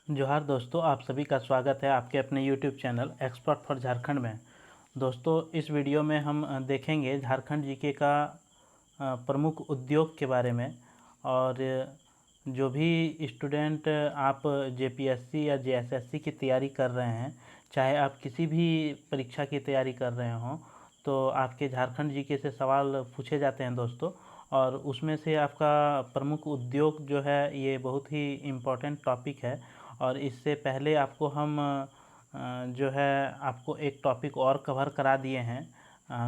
जोहार दोस्तों, आप सभी का स्वागत है आपके अपने YouTube channel expert for Jharkhand में। दोस्तों, इस वीडियो में हम देखेंगे झारखंड जीके का प्रमुख उद्योग के बारे में। और जो भी स्टूडेंट आप जेपीएससी या जेएसएससी की तैयारी कर रहे हैं, चाहे आप किसी भी परीक्षा की तैयारी कर रहे हों, तो आपके झारखंड जीके से सवाल पूछे जाते हैं दोस्तों। और उसमें से आपका प्रमुख उद्योग जो है, ये बहुत ही इम्पोर्टेंट टॉपिक है। और इससे पहले आपको हम जो है आपको एक टॉपिक और कवर करा दिए हैं,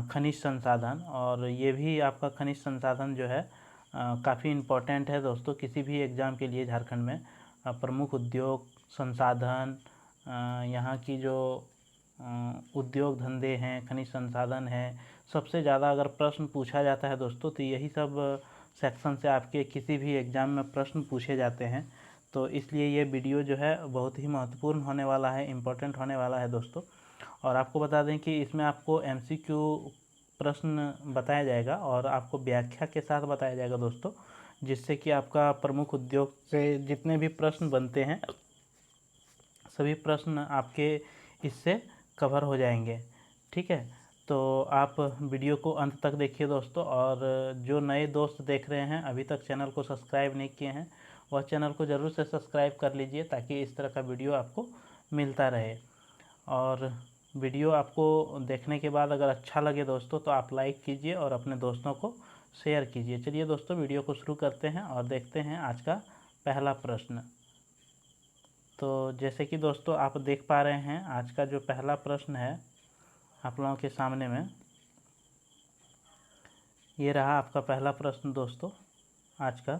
खनिज संसाधन। और ये भी आपका खनिज संसाधन जो है काफ़ी इम्पोर्टेंट है दोस्तों, किसी भी एग्ज़ाम के लिए झारखंड में। प्रमुख उद्योग, संसाधन, यहाँ की जो उद्योग धंधे हैं, खनिज संसाधन है, सबसे ज़्यादा अगर प्रश्न पूछा जाता है दोस्तों, तो यही सब सेक्शन से आपके किसी भी एग्ज़ाम में प्रश्न पूछे जाते हैं। तो इसलिए ये वीडियो जो है बहुत ही महत्वपूर्ण होने वाला है, इम्पोर्टेंट होने वाला है दोस्तों। और आपको बता दें कि इसमें आपको एमसीक्यू प्रश्न बताया जाएगा और आपको व्याख्या के साथ बताया जाएगा दोस्तों, जिससे कि आपका प्रमुख उद्योग से जितने भी प्रश्न बनते हैं, सभी प्रश्न आपके इससे कवर हो जाएंगे। ठीक है, तो आप वीडियो को अंत तक देखिए दोस्तों। और जो नए दोस्त देख रहे हैं, अभी तक चैनल को सब्सक्राइब नहीं किए हैं, वह चैनल को ज़रूर से सब्सक्राइब कर लीजिए, ताकि इस तरह का वीडियो आपको मिलता रहे। और वीडियो आपको देखने के बाद अगर अच्छा लगे दोस्तों, तो आप लाइक कीजिए और अपने दोस्तों को शेयर कीजिए। चलिए दोस्तों, वीडियो को शुरू करते हैं और देखते हैं आज का पहला प्रश्न। तो जैसे कि दोस्तों आप देख पा रहे हैं, आज का जो पहला प्रश्न है आप लोगों के सामने में, ये रहा आपका पहला प्रश्न दोस्तों आज का।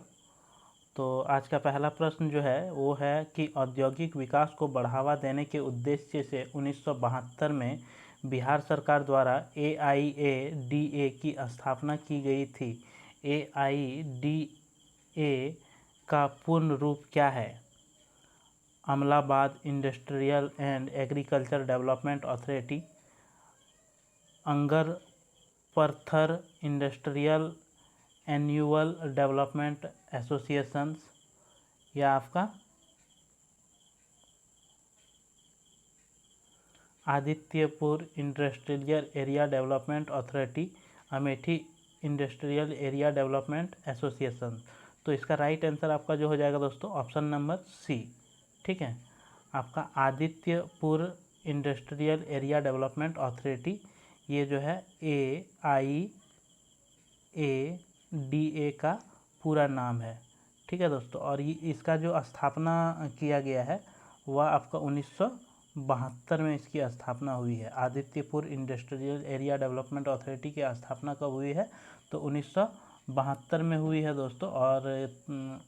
तो आज का पहला प्रश्न जो है वो है कि औद्योगिक विकास को बढ़ावा देने के उद्देश्य से 1972 में बिहार सरकार द्वारा AIADA की स्थापना की गई थी। AIDA का पूर्ण रूप क्या है? अमलाबाद industrial and agriculture development authority, अंगर पर्थर इंडस्ट्रियल एन्युअल डेवलपमेंट एसोसिएशंस, या आपका Adityapur industrial area development authority, Amethi industrial area development association. तो इसका राइट आंसर आपका जो हो जाएगा दोस्तों, ऑप्शन नंबर सी। ठीक है, आपका Adityapur industrial area development authority, ये जो है AIADA का पूरा नाम है। ठीक है दोस्तों, और ये इसका जो स्थापना किया गया है वह आपका 1972 में इसकी स्थापना हुई है। Adityapur industrial area development authority की स्थापना कब हुई है? तो 1972 में हुई है दोस्तों। और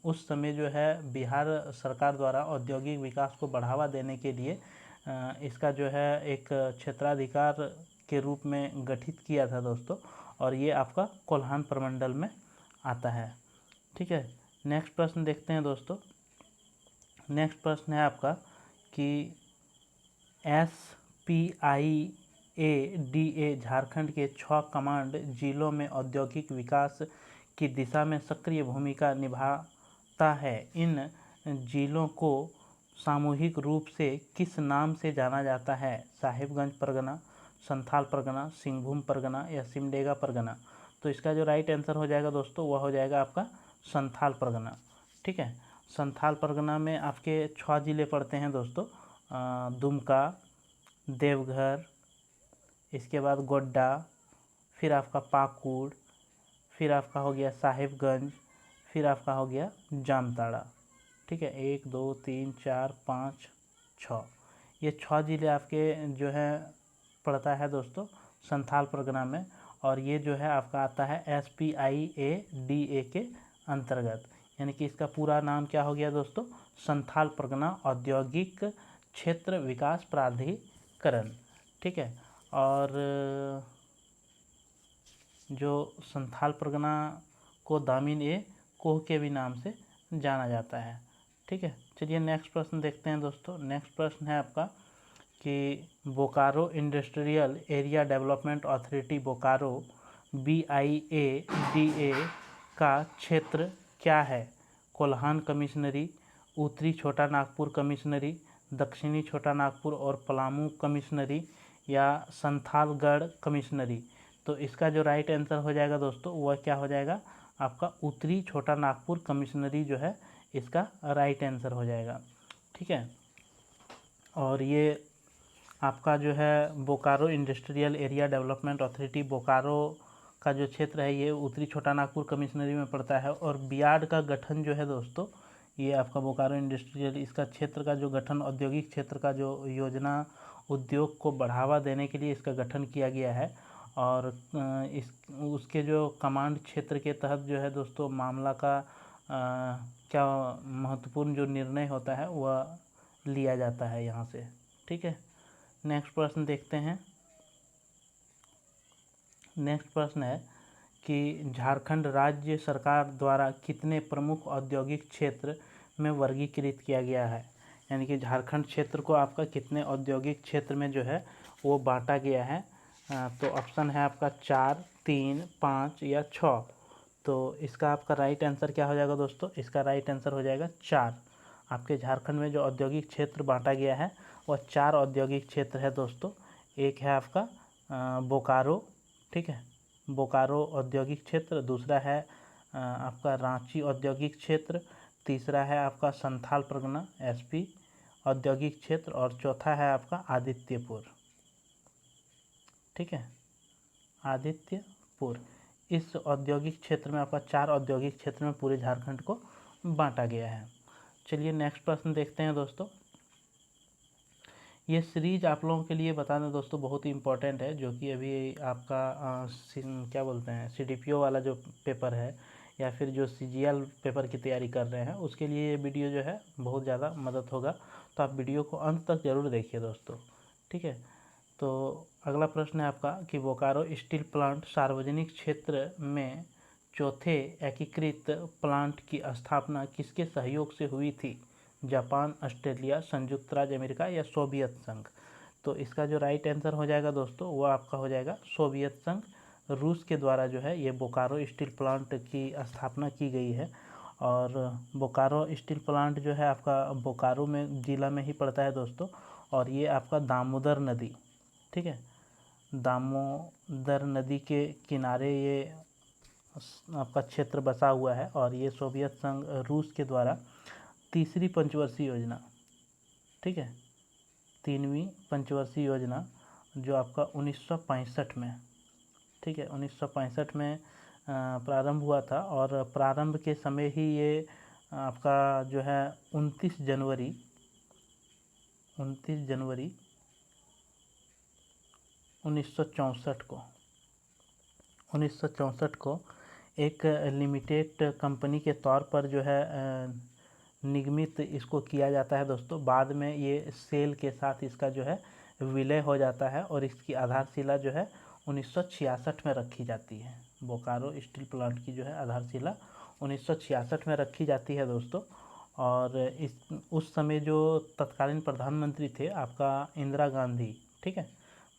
उस समय जो है बिहार सरकार द्वारा औद्योगिक विकास को बढ़ावा देने के लिए इसका जो है एक क्षेत्राधिकार के रूप में गठित किया था दोस्तों। और ये आपका कोल्हान प्रमंडल में आता है। ठीक है, नेक्स्ट प्रश्न देखते हैं दोस्तों। नेक्स्ट प्रश्न है आपका कि SPIADA झारखंड के 6 कमांड जिलों में औद्योगिक विकास की दिशा में सक्रिय भूमिका निभाता है। इन जिलों को सामूहिक रूप से किस नाम से जाना जाता है? साहिबगंज परगना, संथाल परगना, सिंहभूम परगना, या सिमडेगा परगना। तो इसका जो राइट आंसर हो जाएगा दोस्तों, वह हो जाएगा आपका संथाल परगना। ठीक है, संथाल परगना में आपके 6 ज़िले पड़ते हैं दोस्तों, दुमका, देवघर, इसके बाद गोड्डा, फिर आपका पाकुड़, फिर आपका हो गया साहिबगंज, फिर आपका हो गया जामताड़ा। ठीक है, 1 2 3 4 5 6, ये 6 ज़िले आपके जो है पड़ता है दोस्तों संथाल परगना में। और ये जो है आपका आता है SPIADA के अंतर्गत, यानी कि इसका पूरा नाम क्या हो गया दोस्तों? संथाल परगना औद्योगिक क्षेत्र विकास प्राधिकरण। ठीक है, और जो संथाल परगना को दामिन-ए-कोह के भी नाम से जाना जाता है। ठीक है, चलिए नेक्स्ट प्रश्न देखते हैं दोस्तों। नेक्स्ट प्रश्न है आपका कि Bokaro industrial area development authority Bokaro BIADA का क्षेत्र क्या है? कोल्हान कमिश्नरी, उत्तरी छोटा नागपुर कमिश्नरी, दक्षिणी छोटा नागपुर और पलामू कमिश्नरी, या संथालगढ़ कमिश्नरी। तो इसका जो राइट आंसर हो जाएगा दोस्तों वह क्या हो जाएगा, आपका उत्तरी छोटा नागपुर कमिश्नरी जो है इसका राइट आंसर हो जाएगा। ठीक है, और ये आपका जो है Bokaro industrial area development authority, Bokaro का जो क्षेत्र है ये उत्तरी छोटा नागपुर कमिश्नरी में पड़ता है। और बियाड का गठन जो है दोस्तों, ये आपका बोकारो इंडस्ट्रियल, इसका क्षेत्र का जो गठन, औद्योगिक क्षेत्र का जो योजना उद्योग को बढ़ावा देने के लिए इसका गठन किया गया है। और इस उसके जो कमांड क्षेत्र के तहत जो है दोस्तों मामला का क्या महत्वपूर्ण जो निर्णय होता है वह लिया जाता है यहाँ से। ठीक है, नेक्स्ट प्रश्न देखते हैं। नेक्स्ट प्रश्न है कि झारखंड राज्य सरकार द्वारा कितने प्रमुख औद्योगिक क्षेत्र में वर्गीकृत किया गया है, यानी कि झारखंड क्षेत्र को आपका कितने औद्योगिक क्षेत्र में जो है वो बांटा गया है। तो ऑप्शन है आपका 4, 3, 5 या 6। तो इसका आपका राइट आंसर क्या हो जाएगा दोस्तों, इसका राइट आंसर हो जाएगा 4। आपके झारखंड में जो औद्योगिक क्षेत्र बांटा गया है वह 4 औद्योगिक क्षेत्र है दोस्तों। एक है आपका बोकारो, ठीक है, बोकारो औद्योगिक क्षेत्र। दूसरा है आपका रांची औद्योगिक क्षेत्र। तीसरा है आपका संथाल परगना एसपी औद्योगिक क्षेत्र। और चौथा है आपका आदित्यपुर। ठीक है, आदित्यपुर। इस औद्योगिक क्षेत्र में आपका 4 औद्योगिक क्षेत्र में पूरे झारखंड को बांटा गया है। चलिए नेक्स्ट प्रश्न देखते हैं दोस्तों। ये सीरीज आप लोगों के लिए बता दें दोस्तों बहुत ही इम्पोर्टेंट है, जो कि अभी आपका क्या बोलते हैं CDPO वाला जो पेपर है या फिर जो CGL पेपर की तैयारी कर रहे हैं उसके लिए ये वीडियो जो है बहुत ज़्यादा मदद होगा। तो आप वीडियो को अंत तक ज़रूर देखिए दोस्तों। ठीक है, तो अगला प्रश्न है आपका कि बोकारो स्टील प्लांट सार्वजनिक क्षेत्र में चौथे एकीकृत प्लांट की स्थापना किसके सहयोग से हुई थी, जापान, ऑस्ट्रेलिया, संयुक्त राज्य अमेरिका या सोवियत संघ। तो इसका जो राइट आंसर हो जाएगा दोस्तों वो आपका हो जाएगा सोवियत संघ। रूस के द्वारा जो है ये बोकारो स्टील प्लांट की स्थापना की गई है। और बोकारो स्टील प्लांट जो है आपका बोकारो में ज़िला में ही पड़ता है दोस्तों। और ये आपका दामोदर नदी, ठीक है, दामोदर नदी के किनारे ये आपका क्षेत्र बसा हुआ है। और ये सोवियत संघ रूस के द्वारा तीसरी पंचवर्षीय योजना, ठीक है, 3वीं पंचवर्षीय योजना जो आपका 1965 में, ठीक है, 1965 में प्रारंभ हुआ था। और प्रारंभ के समय ही ये आपका जो है 29 जनवरी 1964 को एक लिमिटेड कंपनी के तौर पर जो है निगमित इसको किया जाता है दोस्तों। बाद में ये सेल के साथ इसका जो है विलय हो जाता है और इसकी आधारशिला जो है 1966 में रखी जाती है। बोकारो स्टील प्लांट की जो है आधारशिला 1966 में रखी जाती है दोस्तों। और उस समय जो तत्कालीन प्रधानमंत्री थे आपका इंदिरा गांधी, ठीक है,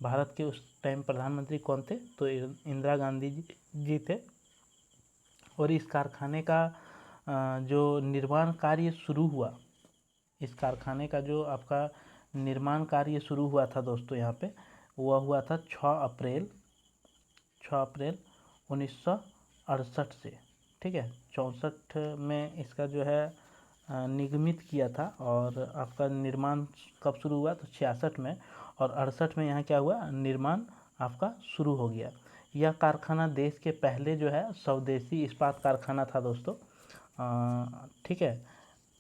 भारत के उस टाइम प्रधानमंत्री कौन थे, तो इंदिरा गांधी जी थे। और इस कारखाने का जो निर्माण कार्य शुरू हुआ, इस कारखाने का जो आपका निर्माण कार्य शुरू हुआ था दोस्तों यहाँ पे, वह हुआ था 6 अप्रैल 1968 से, ठीक है। 64 में इसका जो है निगमित किया था। और आपका निर्माण कब शुरू हुआ, तो 66 में। और 68 में यहाँ क्या हुआ, निर्माण आपका शुरू हो गया। यह कारखाना देश के पहले जो है स्वदेशी इस्पात कारखाना था दोस्तों, ठीक है।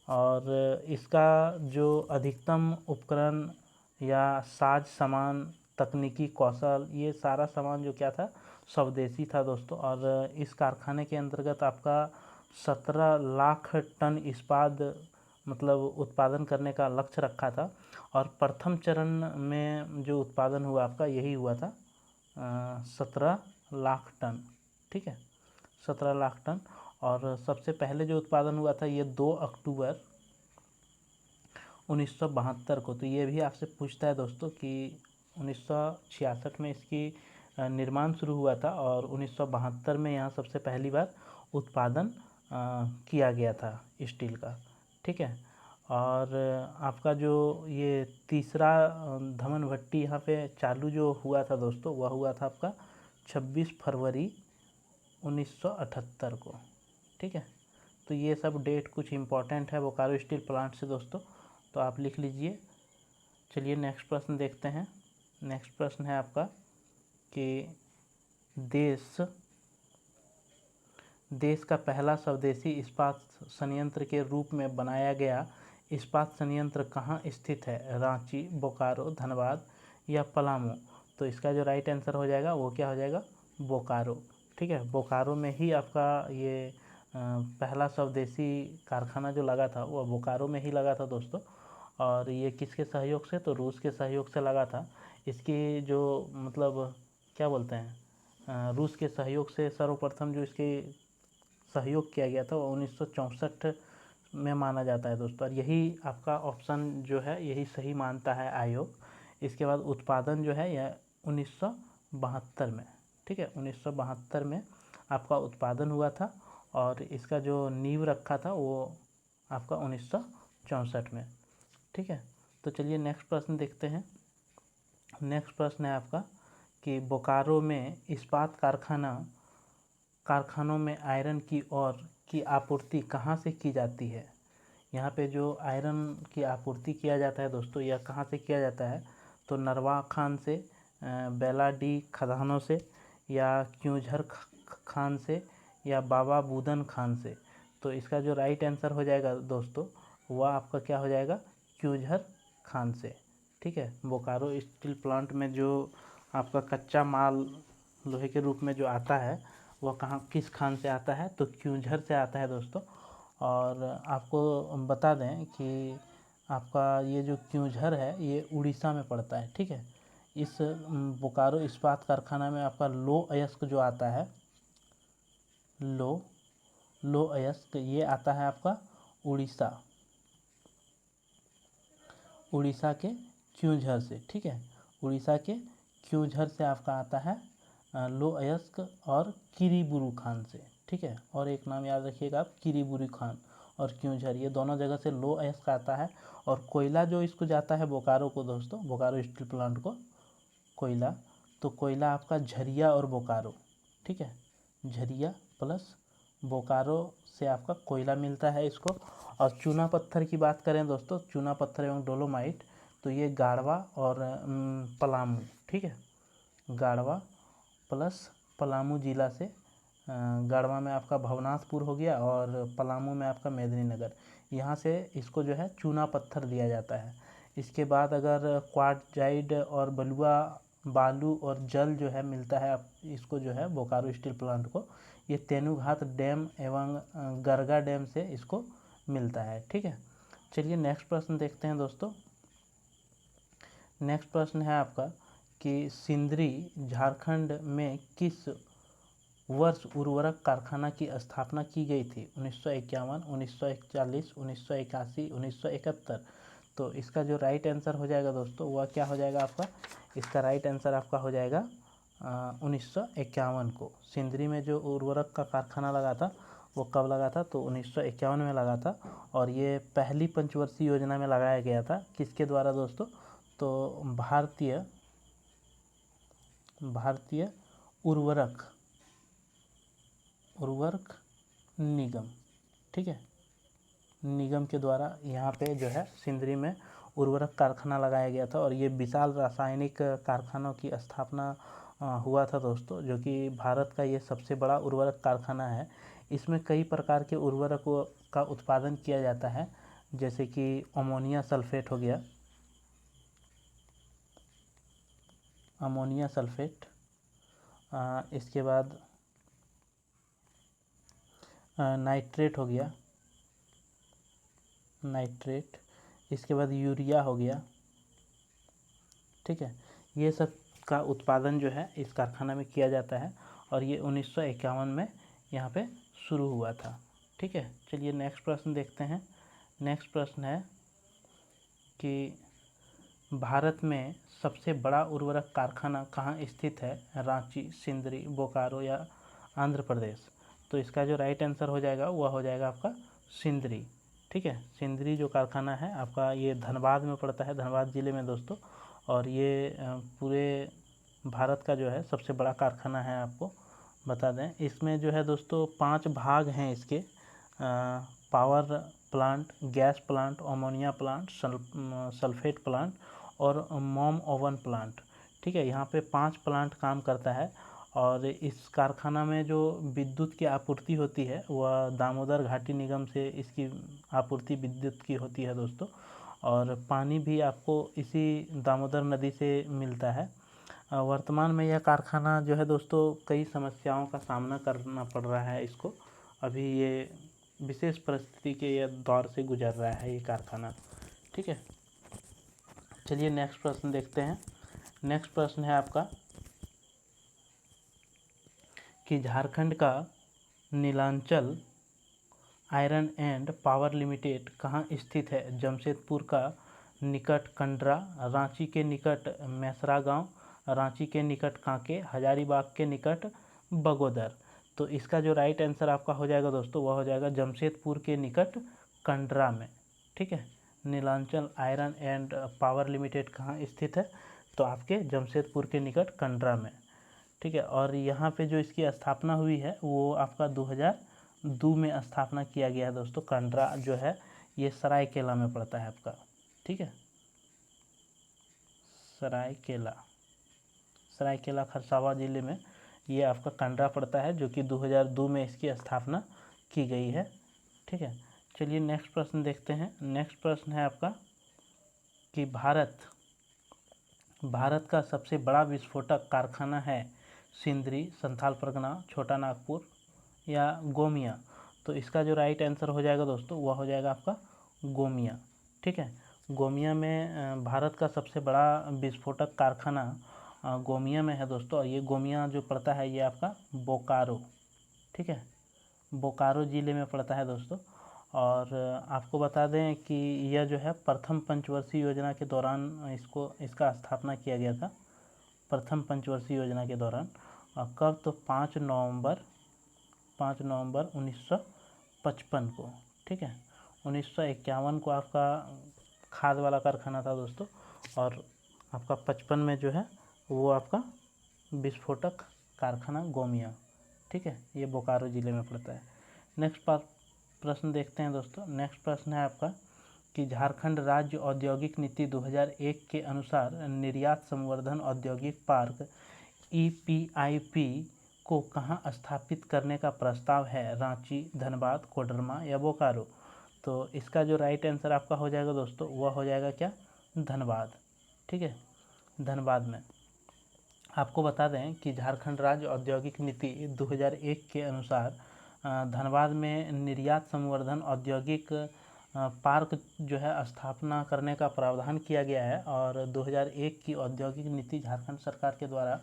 और इसका जो अधिकतम उपकरण या साज सामान, तकनीकी कौशल, ये सारा सामान जो क्या था, स्वदेशी था दोस्तों। और इस कारखाने के अंतर्गत आपका 17 लाख टन इस्पात मतलब उत्पादन करने का लक्ष्य रखा था। और प्रथम चरण में जो उत्पादन हुआ आपका यही हुआ था 17 लाख टन, ठीक है, 17 लाख टन। और सबसे पहले जो उत्पादन हुआ था ये 2 अक्टूबर 1972 को। तो ये भी आपसे पूछता है दोस्तों कि 1966 में इसकी निर्माण शुरू हुआ था और 1972 में यहाँ सबसे पहली बार उत्पादन किया गया था स्टील का, ठीक है। और आपका जो ये तीसरा धमन भट्टी यहाँ पे चालू जो हुआ था दोस्तों, वह हुआ था आपका 26 फरवरी 1978 को। ठीक है, तो ये सब डेट कुछ इम्पोर्टेंट है बोकारो स्टील प्लांट से दोस्तों, तो आप लिख लीजिए। चलिए नेक्स्ट प्रश्न देखते हैं। नेक्स्ट प्रश्न है आपका कि देश का पहला स्वदेशी इस्पात संयंत्र के रूप में बनाया गया इस्पात संयंत्र कहाँ स्थित है? रांची, बोकारो, धनबाद या पलामू? तो इसका जो राइट आंसर हो जाएगा वो क्या हो जाएगा? बोकारो। ठीक है, बोकारो में ही आपका ये पहला स्वदेशी कारखाना जो लगा था वह बोकारो में ही लगा था दोस्तों। और ये किसके सहयोग से? तो रूस के सहयोग से लगा था। इसकी जो मतलब क्या बोलते हैं, रूस के सहयोग से सर्वप्रथम जो इसके सहयोग किया गया था वो 1964 में माना जाता है दोस्तों। और यही आपका ऑप्शन जो है यही सही मानता है आयोग। इसके बाद उत्पादन जो है यह 1972 में, ठीक है, 1972 में आपका उत्पादन हुआ था। और इसका जो नींव रखा था वो आपका 1964 में। ठीक है, तो चलिए नेक्स्ट प्रश्न देखते हैं। नेक्स्ट प्रश्न है आपका कि बोकारो में इस्पात कारखानों में आयरन की ओर की आपूर्ति कहाँ से की जाती है? यहाँ पे जो आयरन की आपूर्ति किया जाता है दोस्तों, यह कहाँ से किया जाता है? तो नरवा खान से, बेलाडी खदानों से, या क्यूझर खान से, या बाबा बूदन खान से? तो इसका जो राइट आंसर हो जाएगा दोस्तों वह आपका क्या हो जाएगा? क्यूझर खान से। ठीक है, बोकारो स्टील प्लांट में जो आपका कच्चा माल लोहे के रूप में जो आता है वह कहाँ किस खान से आता है? तो क्यूझर से आता है दोस्तों। और आपको बता दें कि आपका ये जो क्यूझर है ये उड़ीसा में पड़ता है। ठीक है, इस बोकारो इस्पात कारखाना में आपका लो अयस्क जो आता है, लो अयस्क ये आता है आपका उड़ीसा के क्यूझर से। ठीक है, उड़ीसा के क्यूझर से आपका आता है लो अयस्क और किरीबुरु खान से। ठीक है, और एक नाम याद रखिएगा आप, किरीबुरु खान और क्यूझर, ये दोनों जगह से लो अयस्क आता है। और कोयला जो इसको जाता है बोकारो को दोस्तों, बोकारो स्टील प्लांट को कोयला, तो कोयला आपका झरिया और बोकारो। ठीक है, झरिया प्लस बोकारो से आपका कोयला मिलता है इसको। और चूना पत्थर की बात करें दोस्तों, चूना पत्थर एवं डोलोमाइट, तो ये गाढ़वा और पलामू। ठीक है, गाढ़वा प्लस पलामू जिला से, गाढ़वा में आपका भवनाथपुर हो गया और पलामू में आपका मेदिनीनगर, यहाँ से इसको जो है चूना पत्थर दिया जाता है। इसके बाद अगर क्वार्टजाइड और बलुआ बालू और जल जो है मिलता है आप इसको जो है बोकारो स्टील प्लांट को, ये तेनुघाट डैम एवं गरगा डैम से इसको मिलता है। ठीक है, चलिए नेक्स्ट प्रश्न देखते हैं दोस्तों। नेक्स्ट प्रश्न है आपका कि सिंदरी झारखंड में किस वर्ष उर्वरक कारखाना की स्थापना की गई थी? 1951, 1941, 1981, 1971? तो इसका जो राइट आंसर हो जाएगा दोस्तों वह क्या हो जाएगा आपका? इसका राइट आंसर आपका हो जाएगा 1951 को। सिंदरी में जो उर्वरक का कारखाना लगा था वो कब लगा था? तो 1951 में लगा था। और ये पहली पंचवर्षीय योजना में लगाया गया था। किसके द्वारा दोस्तों? तो भारतीय उर्वरक निगम, ठीक है, निगम के द्वारा यहाँ पे जो है सिंदरी में उर्वरक कारखाना लगाया गया था। और ये विशाल रासायनिक कारखानों की स्थापना हुआ था दोस्तों, जो कि भारत का ये सबसे बड़ा उर्वरक कारखाना है। इसमें कई प्रकार के उर्वरकों का उत्पादन किया जाता है, जैसे कि अमोनिया सल्फेट हो गया, अमोनिया सल्फेट, इसके बाद नाइट्रेट हो गया, नाइट्रेट, इसके बाद यूरिया हो गया। ठीक है, ये सब का उत्पादन जो है इस कारखाना में किया जाता है। और ये 1951 में यहाँ पे शुरू हुआ था। ठीक है, चलिए नेक्स्ट प्रश्न देखते हैं। नेक्स्ट प्रश्न है कि भारत में सबसे बड़ा उर्वरक कारखाना कहाँ स्थित है? रांची, सिंदरी, बोकारो या आंध्र प्रदेश? तो इसका जो राइट आंसर हो जाएगा वह हो जाएगा आपका सिंदरी। ठीक है। सिंदरी जो कारखाना है आपका ये धनबाद में पड़ता है, धनबाद ज़िले में दोस्तों। और ये पूरे भारत का जो है सबसे बड़ा कारखाना है, आपको बता दें। इसमें जो है दोस्तों 5 भाग हैं इसके, power plant, gas plant, ammonia plant, sulphate plant और मोम ओवन प्लांट। ठीक है, यहाँ पे 5 प्लांट काम करता है। और इस कारखाना में जो विद्युत की आपूर्ति होती है वह दामोदर घाटी निगम से इसकी आपूर्ति विद्युत की होती है दोस्तों। और पानी भी आपको इसी दामोदर नदी से मिलता है। वर्तमान में यह कारखाना जो है दोस्तों कई समस्याओं का सामना करना पड़ रहा है इसको। अभी ये विशेष परिस्थिति के ये दौर से गुजर रहा है ये कारखाना। ठीक है, चलिए नेक्स्ट प्रश्न देखते हैं। नेक्स्ट प्रश्न है आपका कि झारखंड का Nilanchal iron and power limited कहाँ स्थित है? जमशेदपुर का निकट कंडरा, रांची के निकट मैसरा गांव, रांची के निकट कांके, हजारीबाग के निकट बगोदर। तो इसका जो राइट आंसर आपका हो जाएगा दोस्तों वह हो जाएगा जमशेदपुर के निकट कंडरा में। ठीक है, Nilanchal iron and power limited कहाँ स्थित है? तो आपके जमशेदपुर के निकट कंडरा में। ठीक है, और यहाँ पे जो इसकी स्थापना हुई है वो आपका 2002 में स्थापना किया गया है दोस्तों। कंडरा जो है ये सरायकेला में पड़ता है आपका। ठीक है, सरायकेला खरसावां ज़िले में ये आपका कंडरा पड़ता है, जो कि 2002 में इसकी स्थापना की गई है। ठीक है, चलिए नेक्स्ट प्रश्न देखते हैं। नेक्स्ट प्रश्न है आपका कि भारत का सबसे बड़ा विस्फोटक कारखाना है सिंदरी, संथाल परगना, छोटा नागपुर या गोमिया? तो इसका जो राइट आंसर हो जाएगा दोस्तों वह हो जाएगा आपका गोमिया। ठीक है, गोमिया में भारत का सबसे बड़ा विस्फोटक कारखाना गोमिया में है दोस्तों। और ये गोमिया जो पड़ता है ये आपका बोकारो, ठीक है, बोकारो ज़िले में पड़ता है दोस्तों। और आपको बता दें कि यह जो है प्रथम पंचवर्षीय योजना के दौरान इसका स्थापना किया गया था, प्रथम पंचवर्षीय योजना के दौरान। कब? तो 5 नवंबर 1955 को। ठीक है, 1951 को आपका खाद वाला कारखाना था दोस्तों। और आपका 55 में जो है वो आपका विस्फोटक कारखाना गोमिया। ठीक है, ये बोकारो ज़िले में पड़ता है। नेक्स्ट प्रश्न देखते हैं दोस्तों। नेक्स्ट प्रश्न है आपका कि झारखंड राज्य औद्योगिक नीति 2001 के अनुसार निर्यात संवर्धन औद्योगिक पार्क EPIP को कहाँ स्थापित करने का प्रस्ताव है? रांची, धनबाद, कोडरमा या बोकारो? तो इसका जो राइट आंसर आपका हो जाएगा दोस्तों वह हो जाएगा क्या? धनबाद। ठीक है, धनबाद में। आपको बता दें कि झारखंड राज्य औद्योगिक नीति 2001 के अनुसार धनबाद में निर्यात संवर्धन औद्योगिक पार्क जो है स्थापना करने का प्रावधान किया गया है। और 2001 की औद्योगिक नीति झारखंड सरकार के द्वारा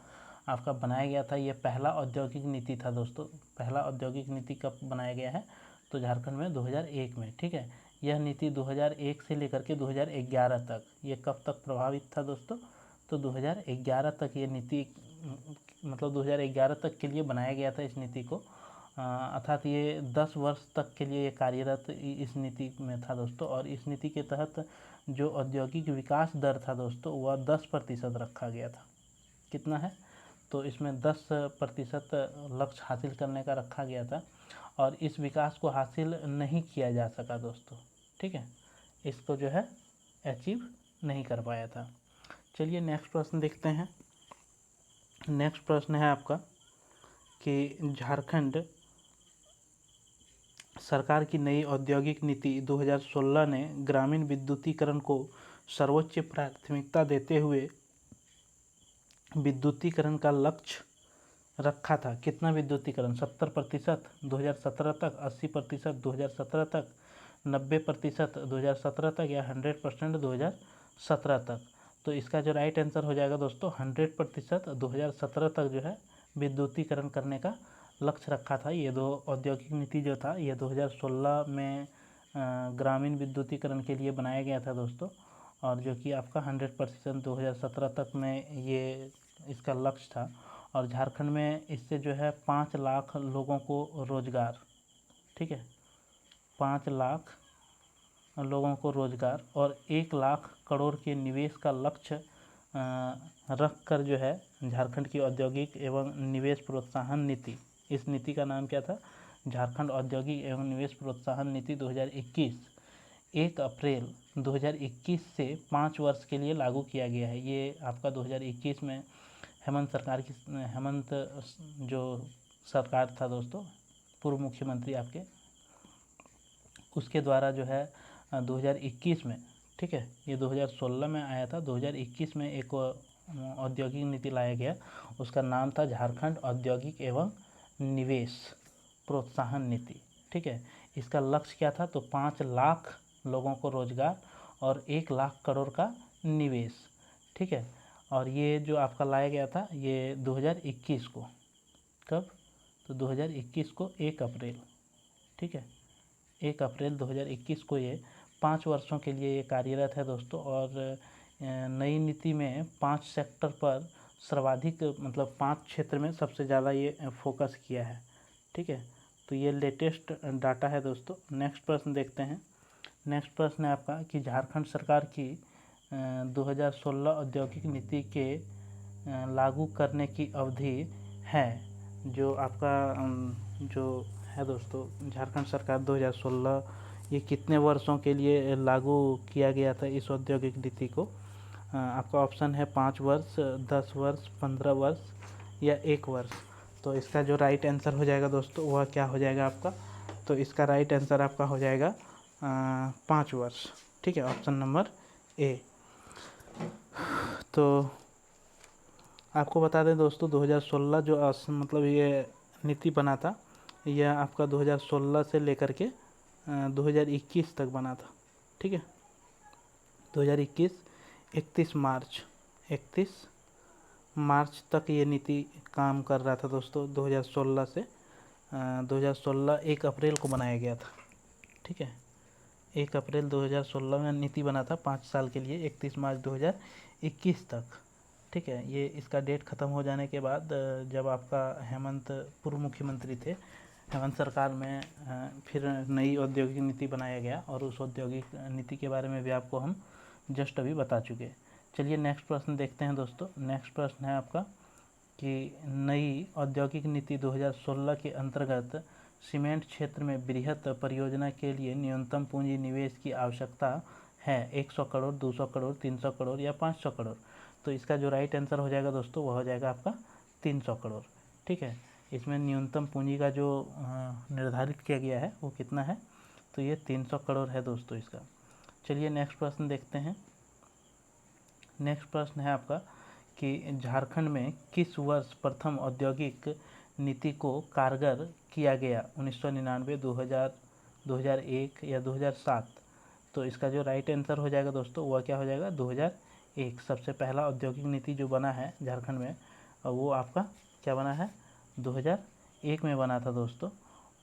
आपका बनाया गया था। ये पहला औद्योगिक नीति था दोस्तों। पहला औद्योगिक नीति कब बनाया गया है? तो झारखंड में 2001 में। ठीक है, यह नीति 2001 से लेकर के 2011 तक, ये कब तक प्रभावित था दोस्तों? तो 2011 तक ये नीति, मतलब 2011 तक के लिए बनाया गया था इस नीति को। अर्थात ये 10 वर्ष तक के लिए ये कार्यरत इस नीति में था दोस्तों। और इस नीति के तहत जो औद्योगिक विकास दर था दोस्तों वह 10% रखा गया था। कितना है? तो इसमें 10% लक्ष्य हासिल करने का रखा गया था। और इस विकास को हासिल नहीं किया जा सका दोस्तों। ठीक है, इसको जो है अचीव नहीं कर पाया था। चलिए नेक्स्ट प्रश्न देखते हैं। नेक्स्ट प्रश्न है आपका कि झारखंड सरकार की नई औद्योगिक नीति 2016 ने ग्रामीण विद्युतीकरण को सर्वोच्च प्राथमिकता देते हुए विद्युतीकरण का लक्ष्य रखा था। कितना विद्युतीकरण? 70% 2017 तक, 80% 2017 तक, 90% 2017 तक या 100% 2017 तक? तो इसका जो राइट आंसर हो जाएगा दोस्तों 100% 2017 तक जो है विद्युतीकरण करने का लक्ष्य रखा था। ये दो औद्योगिक नीति जो था ये 2016 में ग्रामीण विद्युतीकरण के लिए बनाया गया था दोस्तों। और जो कि आपका 100% 2017 तक में ये इसका लक्ष्य था। और झारखंड में इससे जो है 5 लाख लोगों को रोजगार, ठीक है, 5 लाख लोगों को रोजगार और 1 लाख करोड़ के निवेश का लक्ष्य रख कर जो है झारखंड की औद्योगिक एवं निवेश प्रोत्साहन नीति, इस नीति का नाम क्या था, झारखंड औद्योगिक एवं निवेश प्रोत्साहन नीति 2021 1 अप्रैल 2021 से 5 वर्ष के लिए लागू किया गया है। ये आपका 2021 में हेमंत जो सरकार था दोस्तों, पूर्व मुख्यमंत्री आपके, उसके द्वारा जो है 2021 में, ठीक है, ये 2016 में आया था, 2021 में एक औद्योगिक नीति लाया गया, उसका नाम था झारखंड औद्योगिक एवं निवेश प्रोत्साहन नीति, ठीक है। इसका लक्ष्य क्या था, तो 5 लाख लोगों को रोजगार और 1 लाख करोड़ का निवेश, ठीक है। और ये जो आपका लाया गया था ये 2021 को, कब, तो 2021 को 1 अप्रैल, ठीक है, 1 अप्रैल 2021 को ये 5 वर्षों के लिए ये कार्यरत है दोस्तों। और नई नीति में 5 सेक्टर पर सर्वाधिक, मतलब 5 क्षेत्र में सबसे ज़्यादा ये फोकस किया है, ठीक है। तो ये लेटेस्ट डाटा है दोस्तों। नेक्स्ट प्रश्न देखते हैं। नेक्स्ट प्रश्न है आपका कि झारखंड सरकार की 2016 औद्योगिक नीति के लागू करने की अवधि है, जो आपका जो है दोस्तों, झारखंड सरकार 2016 ये कितने वर्षों के लिए लागू किया गया था इस औद्योगिक नीति को। आपका ऑप्शन है 5 वर्ष, 10 वर्ष, 15 वर्ष या 1 वर्ष। तो इसका जो राइट आंसर हो जाएगा दोस्तों वह क्या हो जाएगा आपका, तो इसका राइट आंसर आपका हो जाएगा 5 वर्ष, ठीक है, ऑप्शन नंबर ए। तो आपको बता दें दोस्तों 2016 जो मतलब ये नीति बना था, यह आपका 2016 से लेकर के 2021 तक बना था, ठीक है। 2021 31 मार्च तक ये नीति काम कर रहा था दोस्तों। 2016 से 2016 1 अप्रैल को बनाया गया था, ठीक है। 1 अप्रैल 2016 में नीति बना था 5 साल के लिए, 31 मार्च 2021 तक, ठीक है। ये इसका डेट ख़त्म हो जाने के बाद जब आपका हेमंत पूर्व मुख्यमंत्री थे, हेमंत सरकार में फिर नई औद्योगिक नीति बनाया गया और उस औद्योगिक नीति के बारे में भी आपको हम जस्ट अभी बता चुके। चलिए नेक्स्ट प्रश्न देखते हैं दोस्तों। नेक्स्ट प्रश्न है आपका कि नई औद्योगिक नीति 2016 के अंतर्गत सीमेंट क्षेत्र में बृहत परियोजना के लिए न्यूनतम पूंजी निवेश की आवश्यकता है 100 करोड़, 200 करोड़, 300 करोड़ या 500 करोड़। तो इसका जो राइट आंसर हो जाएगा दोस्तों वह हो जाएगा आपका 300 करोड़, ठीक है। इसमें न्यूनतम पूंजी का जो निर्धारित किया गया है वो कितना है, तो ये 300 करोड़ है दोस्तों इसका। चलिए नेक्स्ट प्रश्न देखते हैं। नेक्स्ट प्रश्न है आपका कि झारखंड में किस वर्ष प्रथम औद्योगिक नीति को कारगर किया गया, 1999, 2000, 2001 या 2007। तो इसका जो राइट आंसर हो जाएगा दोस्तों वह क्या हो जाएगा, 2001। सबसे पहला औद्योगिक नीति जो बना है झारखंड में वो आपका क्या बना है, 2001 में बना था दोस्तों।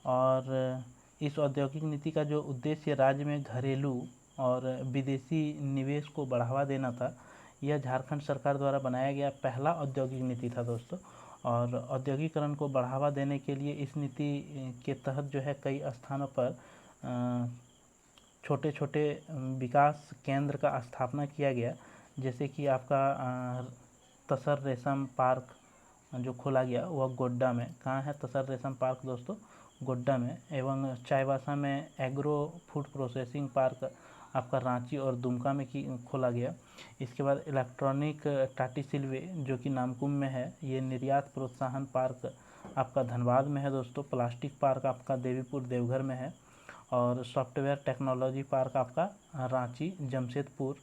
और इस औद्योगिक नीति का जो उद्देश्य राज्य में घरेलू और विदेशी निवेश को बढ़ावा देना था। यह झारखंड सरकार द्वारा बनाया गया पहला औद्योगिक नीति था दोस्तों। और औद्योगिकरण को बढ़ावा देने के लिए इस नीति के तहत जो है कई स्थानों पर छोटे छोटे विकास केंद्र का स्थापना किया गया, जैसे कि आपका तसर रेशम पार्क जो खोला गया वह गोड्डा में, कहाँ है तसर रेशम पार्क दोस्तों, गोड्डा में। एवं चाईबासा में एग्रो फूड प्रोसेसिंग पार्क आपका रांची और दुमका में खोला गया। इसके बाद इलेक्ट्रॉनिक टाटीसिल्वे जो कि नामकुम में है, ये निर्यात प्रोत्साहन पार्क आपका धनबाद में है दोस्तों। प्लास्टिक पार्क आपका देवीपुर देवघर में है। और सॉफ्टवेयर टेक्नोलॉजी पार्क आपका रांची जमशेदपुर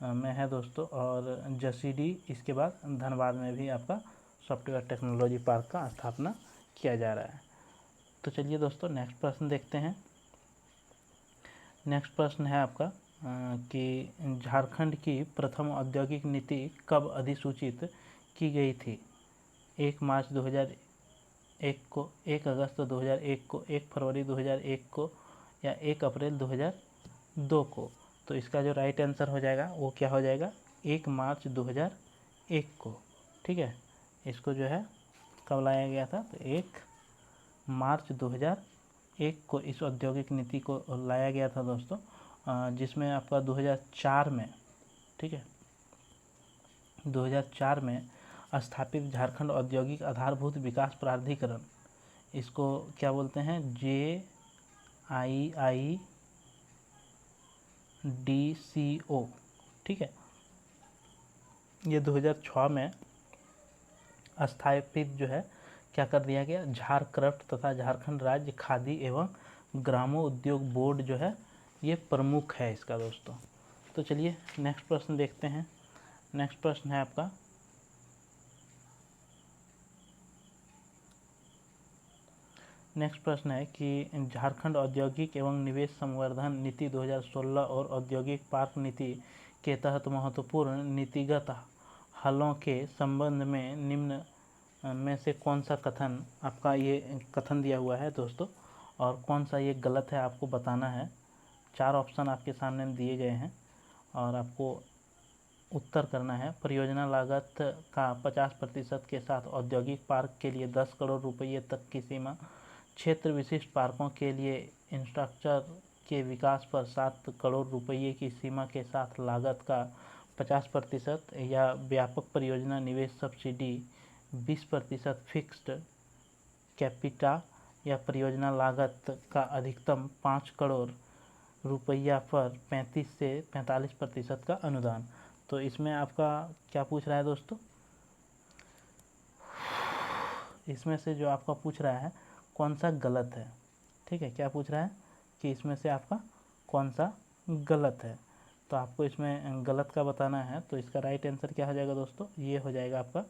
में है दोस्तों। और जसीडी इसके बाद धनबाद में भी आपका सॉफ्टवेयर टेक्नोलॉजी पार्क का स्थापना किया जा रहा है। तो चलिए दोस्तों नेक्स्ट प्रश्न देखते हैं। नेक्स्ट प्रश्न है आपका कि झारखंड की प्रथम औद्योगिक नीति कब अधिसूचित की गई थी, 1 मार्च 2001 को, 1 अगस्त 2001 को, 1 फरवरी 2001 को या 1 अप्रैल 2002 को। तो इसका जो राइट आंसर हो जाएगा वो क्या हो जाएगा, 1 मार्च 2001 को, ठीक है। इसको जो है कब लाया गया था, तो 1 मार्च 2001 को इस औद्योगिक नीति को लाया गया था दोस्तों। जिसमें आपका 2004 में, ठीक है, 2004 में स्थापित झारखंड औद्योगिक आधारभूत विकास प्राधिकरण, इसको क्या बोलते हैं, JIIDCO, ठीक है। ये 2006 में स्थापित जो है क्या कर दिया गया, झारक्राफ्ट तथा झारखंड राज्य खादी एवं ग्रामोद्योग बोर्ड जो है ये प्रमुख है इसका दोस्तों। तो चलिए नेक्स्ट प्रश्न देखते हैं। नेक्स्ट प्रश्न है आपका, नेक्स्ट प्रश्न है कि झारखंड औद्योगिक एवं निवेश संवर्धन नीति 2016 और औद्योगिक पार्क नीति के तहत महत्वपूर्ण नीतिगत हलों के संबंध में निम्न में से कौन सा कथन, आपका ये कथन दिया हुआ है दोस्तों, और कौन सा ये गलत है आपको बताना है। 4 ऑप्शन आपके सामने दिए गए हैं और आपको उत्तर करना है। परियोजना लागत का 50% के साथ औद्योगिक पार्क के लिए 10 करोड़ रुपये तक की सीमा, क्षेत्र विशिष्ट पार्कों के लिए इंफ्रास्ट्रक्चर के विकास पर 7 करोड़ रुपये की सीमा के साथ लागत का 50%, या व्यापक परियोजना निवेश सब्सिडी 20% फिक्स्ड कैपिटा, या परियोजना लागत का अधिकतम 5 करोड़ रुपया पर 35 से 45% का अनुदान। तो इसमें आपका क्या पूछ रहा है दोस्तों, इसमें से जो आपका पूछ रहा है कौन सा गलत है, ठीक है, क्या पूछ रहा है कि इसमें से आपका कौन सा गलत है। तो आपको इसमें गलत का बताना है। तो इसका राइट आंसर क्या हो जाएगा दोस्तों, ये हो जाएगा आपका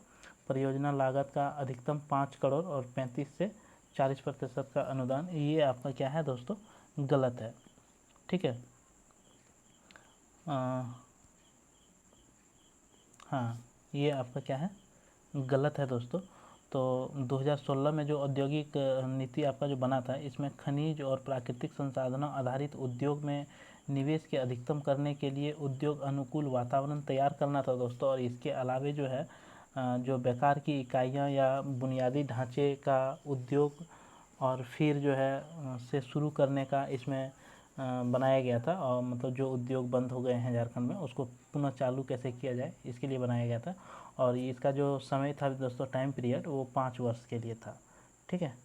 परियोजना लागत का अधिकतम 5 करोड़ और 35 से 40% का अनुदान। ये आपका क्या है दोस्तों, गलत है, ठीक है। हाँ, ये आपका क्या है, गलत है दोस्तों। तो 2016 में जो औद्योगिक नीति आपका जो बना था, इसमें खनिज और प्राकृतिक संसाधनों आधारित उद्योग में निवेश के अधिकतम करने के लिए उद्योग अनुकूल वातावरण तैयार करना था दोस्तों। और इसके अलावे जो है जो बेकार की इकाइयां या बुनियादी ढांचे का उद्योग और फिर जो है से शुरू करने का इसमें बनाया गया था। और मतलब जो उद्योग बंद हो गए हैं झारखंड में, उसको पुनः चालू कैसे किया जाए, इसके लिए बनाया गया था। और इसका जो समय था दोस्तों, टाइम पीरियड, वो 5 वर्ष के लिए था, ठीक है।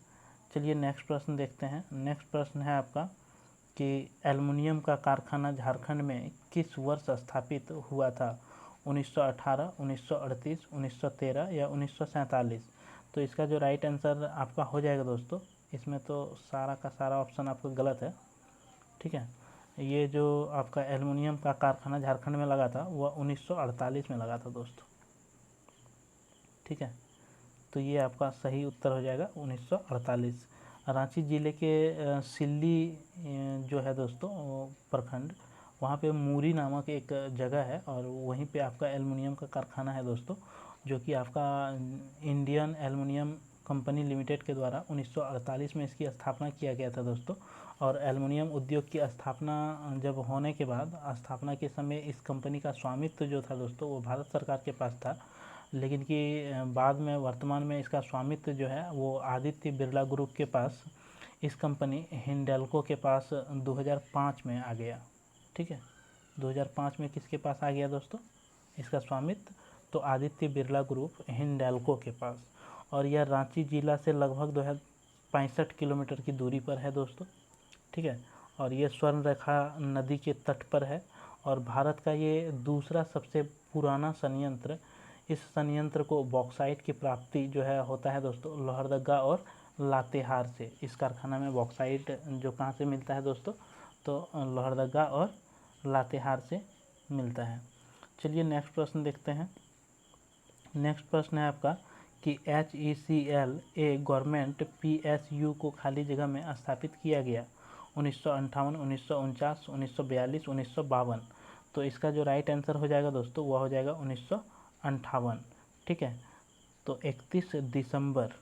चलिए नेक्स्ट प्रश्न देखते हैं। नेक्स्ट प्रश्न है आपका कि एल्युमिनियम का कारखाना झारखंड में किस वर्ष स्थापित हुआ था, 1918, 1938, 1913 या 1947। तो इसका जो राइट आंसर आपका हो जाएगा दोस्तों, इसमें तो सारा का सारा ऑप्शन आपका गलत है, ठीक है। ये जो आपका एल्युमिनियम का कारखाना झारखंड में लगा था वह 1948 में लगा था दोस्तों, ठीक है। तो ये आपका सही उत्तर हो जाएगा 1948। रांची ज़िले के सिल्ली जो है दोस्तों प्रखंड, वहाँ पे मूरी नामक एक जगह है और वहीं पे आपका एल्युमिनियम का कारखाना है दोस्तों, जो कि आपका इंडियन एल्युमिनियम कंपनी लिमिटेड के द्वारा 1948 में इसकी स्थापना किया गया था दोस्तों। और एल्युमिनियम उद्योग की स्थापना जब होने के बाद, स्थापना के समय इस कंपनी का स्वामित्व जो था दोस्तों वो भारत सरकार के पास था, लेकिन कि बाद में वर्तमान में इसका स्वामित्व जो है वो आदित्य बिरला ग्रुप के पास, इस कंपनी हिंडाल्को के पास 2005 में आ गया, ठीक है। 2005 में किसके पास आ गया दोस्तों इसका स्वामित्व, तो आदित्य बिरला ग्रुप हिंडाल्को के पास। और यह रांची जिला से लगभग 265 किलोमीटर की दूरी पर है दोस्तों, ठीक है। और ये स्वर्ण रेखा नदी के तट पर है और भारत का ये दूसरा सबसे पुराना संयंत्र। इस संयंत्र को बॉक्साइट की प्राप्ति जो है होता है दोस्तों लोहरदगा और लातेहार से। इस कारखाना में बॉक्साइट जो कहाँ से मिलता है दोस्तों, तो लोहरदगा और लातेहार से मिलता है। चलिए नेक्स्ट प्रश्न देखते हैं। नेक्स्ट प्रश्न है आपका कि HECL ए गवर्नमेंट PSU को खाली जगह में स्थापित किया गया 1958, 1949, 1942, 1952। तो इसका जो राइट आंसर हो जाएगा दोस्तों वह हो जाएगा 1958, ठीक है। तो 31 दिसंबर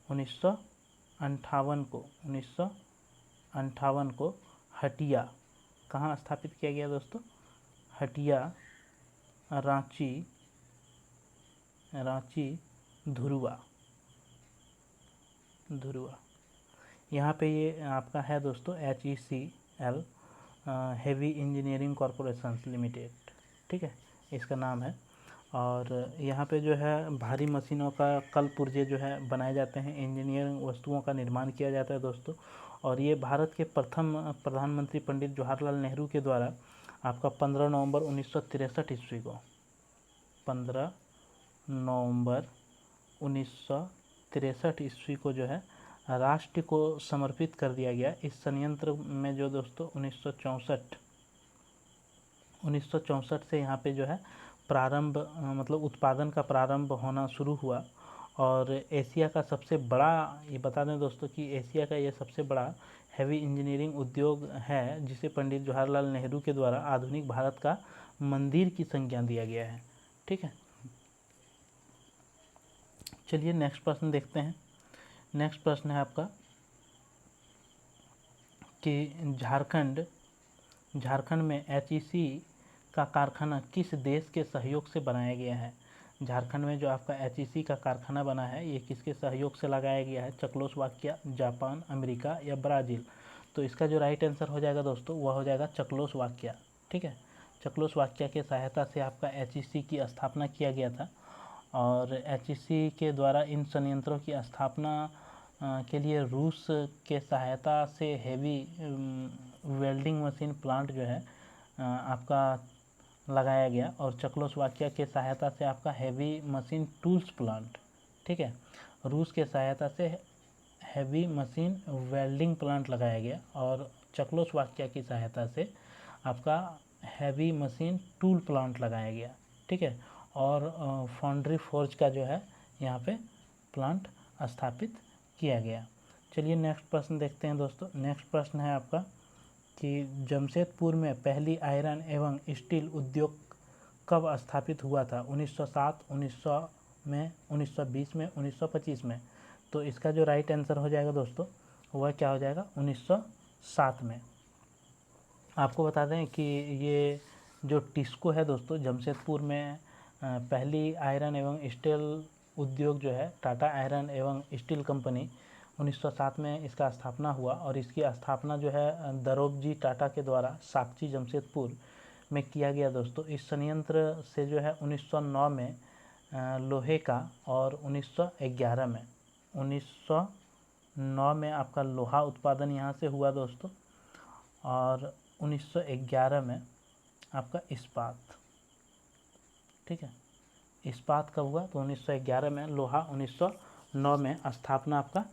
1958 को हटिया कहाँ स्थापित किया गया दोस्तों, हटिया रांची धुरुआ यहाँ पे ये आपका है दोस्तों HECL L heavy engineering corporation limited, ठीक है, इसका नाम है। और यहाँ पे जो है भारी मशीनों का कल पुर्जे जो है बनाए जाते हैं, इंजीनियरिंग वस्तुओं का निर्माण किया जाता है दोस्तों। और ये भारत के प्रथम प्रधानमंत्री पंडित जवाहरलाल नेहरू के द्वारा आपका 15 नवंबर 1963 ईस्वी को 15 नवंबर 1963 ईस्वी को जो है राष्ट्र को समर्पित कर दिया गया। इस संयंत्र में जो दोस्तों 1964 से यहाँ पे जो है प्रारंभ मतलब उत्पादन का प्रारंभ होना शुरू हुआ। और एशिया का सबसे बड़ा, ये बता दें दोस्तों कि एशिया का ये सबसे बड़ा हैवी इंजीनियरिंग उद्योग है, जिसे पंडित जवाहरलाल नेहरू के द्वारा आधुनिक भारत का मंदिर की संज्ञा दिया गया है, ठीक है। चलिए नेक्स्ट प्रश्न देखते हैं। नेक्स्ट प्रश्न है आपका कि झारखंड में एचईसी का कारखाना किस देश के सहयोग से बनाया गया है। झारखंड में जो आपका एचईसी का कारखाना बना है ये किसके सहयोग से लगाया गया है। चेकोस्लोवाकिया, जापान, अमेरिका या ब्राज़ील। तो इसका जो राइट आंसर हो जाएगा दोस्तों वह हो जाएगा चेकोस्लोवाकिया, ठीक है। चेकोस्लोवाकिया की सहायता से आपका एचईसी की स्थापना किया गया था। और एचईसी के द्वारा इन संयंत्रों की स्थापना के लिए रूस के सहायता से हेवी वेल्डिंग मशीन प्लांट जो है आपका लगाया गया। और चेकोस्लोवाकिया के सहायता से आपका हेवी मशीन टूल्स प्लांट, ठीक है, रूस के सहायता से हेवी मशीन वेल्डिंग प्लांट लगाया गया। और चेकोस्लोवाकिया की सहायता से आपका हैवी मशीन टूल प्लांट लगाया गया, ठीक है। और फाउंड्री फोर्ज का जो है यहाँ पे प्लांट स्थापित किया गया। चलिए नेक्स्ट प्रश्न देखते हैं दोस्तों। नेक्स्ट प्रश्न है आपका कि जमशेदपुर में पहली आयरन एवं स्टील उद्योग कब स्थापित हुआ था। 1907, 1900 में, 1920 में, 1925 में। तो इसका जो राइट आंसर हो जाएगा दोस्तों वह क्या हो जाएगा 1907 में। आपको बता दें कि ये जो टिस्को है दोस्तों जमशेदपुर में पहली आयरन एवं स्टील उद्योग जो है टाटा आयरन एवं स्टील कंपनी 1907 में इसका स्थापना हुआ। और इसकी स्थापना जो है दरोबजी टाटा के द्वारा साकची जमशेदपुर में किया गया दोस्तों। इस संयंत्र से जो है 1909 में लोहे का और 1909 में आपका लोहा उत्पादन यहाँ से हुआ दोस्तों। और 1911 में आपका इस्पात, ठीक है, इस्पात कब हुआ तो 1911 में, लोहा 1909 में, स्थापना आपका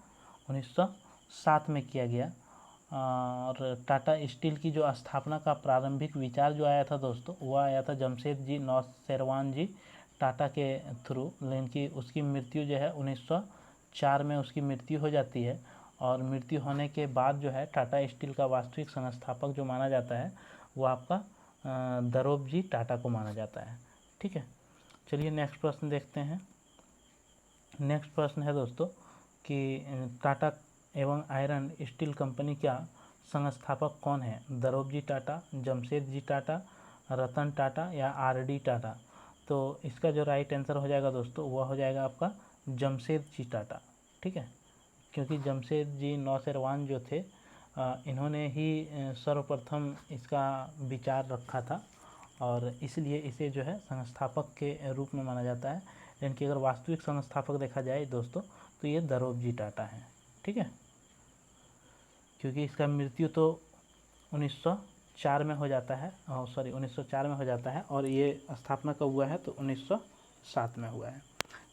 1907 में किया गया। और टाटा स्टील की जो स्थापना का प्रारंभिक विचार जो आया था दोस्तों वह आया था जमशेदजी नौशेरवान जी टाटा के थ्रू। लेकिन कि उसकी मृत्यु जो है 1904 में उसकी मृत्यु हो जाती है। और मृत्यु होने के बाद जो है टाटा स्टील का वास्तविक संस्थापक जो माना जाता है वो आपका दरोबजी टाटा को माना जाता है, ठीक है। चलिए नेक्स्ट प्रश्न देखते हैं। नेक्स्ट प्रश्न है दोस्तों कि टाटा एवं आयरन स्टील कंपनी का संस्थापक कौन है। दरोबजी टाटा, जमशेदजी टाटा, रतन टाटा या आरडी टाटा। तो इसका जो राइट आंसर हो जाएगा दोस्तों वह हो जाएगा आपका जमशेदजी टाटा, ठीक है। क्योंकि जमशेदजी नौशेरवान जो थे इन्होंने ही सर्वप्रथम इसका विचार रखा था और इसलिए इसे जो है संस्थापक के रूप में माना जाता है। लेकिन कि अगर वास्तविक संस्थापक देखा जाए दोस्तों तो ये दरोबजी टाटा है, ठीक है। क्योंकि इसका मृत्यु तो 1904 में हो जाता है, 1904 में हो जाता है और ये स्थापना कब हुआ है तो 1907 में हुआ है।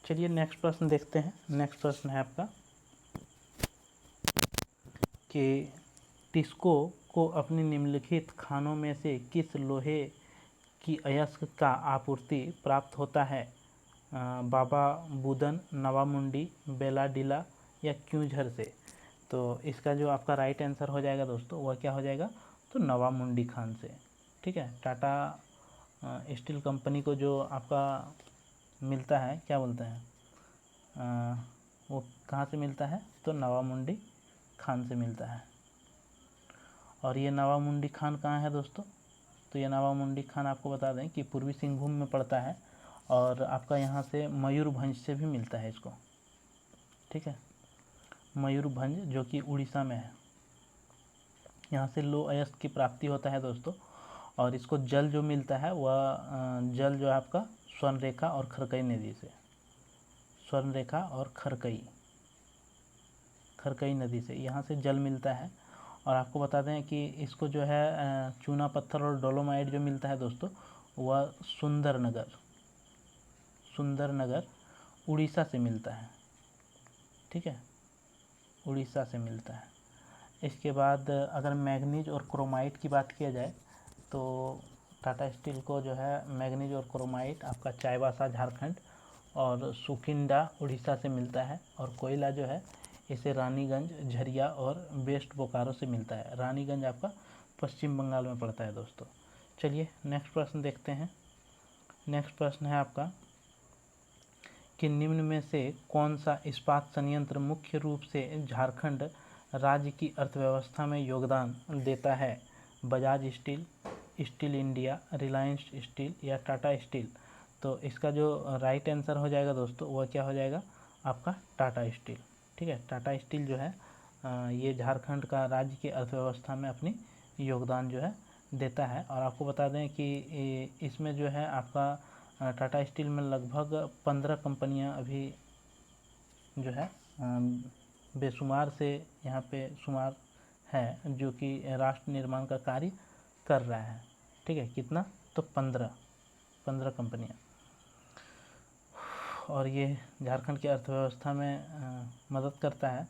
चलिए नेक्स्ट प्रश्न देखते हैं। नेक्स्ट प्रश्न है आपका कि टिस्को को अपनी निम्नलिखित खानों में से किस लोहे की अयस्क का आपूर्ति प्राप्त होता है। बाबा बुदन, नवामुंडी, बेलाडीला या क्यूझर से। तो इसका जो आपका राइट आंसर हो जाएगा दोस्तों वह क्या हो जाएगा तो नवामुंडी खान से, ठीक है। टाटा स्टील कंपनी को जो आपका मिलता है क्या बोलते हैं वो कहाँ से मिलता है तो नवामुंडी खान से मिलता है। और ये नवामुंडी खान कहाँ है दोस्तों तो ये नवामुंडी खान आपको बता दें कि पूर्वी सिंहभूम में पड़ता है और आपका यहाँ से मयूरभंज से भी मिलता है इसको, ठीक है। मयूरभंज जो कि उड़ीसा में है, यहाँ से लो अयस्क की प्राप्ति होता है दोस्तों। और इसको जल जो मिलता है वह जल जो है आपका स्वर्णरेखा और खरकई नदी से, स्वर्णरेखा और खरकई नदी से यहाँ से जल मिलता है। और आपको बता दें कि इसको जो है चूना पत्थर और डोलोमाइट जो मिलता है दोस्तों वह सुंदरनगर उड़ीसा से मिलता है, ठीक है, उड़ीसा से मिलता है। इसके बाद अगर मैग्नीज और क्रोमाइट की बात किया जाए तो टाटा स्टील को जो है मैग्नीज और क्रोमाइट आपका चाईबासा झारखंड और सुकिंडा उड़ीसा से मिलता है। और कोयला जो है इसे रानीगंज, झरिया और वेस्ट बोकारो से मिलता है। रानीगंज आपका पश्चिम बंगाल में पड़ता है दोस्तों। चलिए नेक्स्ट प्रश्न देखते हैं। नेक्स्ट प्रश्न है आपका कि निम्न में से कौन सा इस्पात संयंत्र मुख्य रूप से झारखंड राज्य की अर्थव्यवस्था में योगदान देता है? Bajaj steel, steel India, Reliance steel या टाटा स्टील? तो इसका जो राइट आंसर हो जाएगा दोस्तों वह क्या हो जाएगा आपका टाटा स्टील, ठीक है। टाटा स्टील जो है ये झारखंड का राज्य की अर्थव्यवस्था में अपनी योगदान जो है देता है। और आपको बता दें कि इसमें जो है आपका टाटा स्टील में लगभग 15 कंपनियां अभी जो है बेशुमार से यहाँ पे शुमार है जो कि राष्ट्र निर्माण का कार्य कर रहा है, ठीक है। कितना? तो 15 कंपनियां। और ये झारखंड की अर्थव्यवस्था में मदद करता है।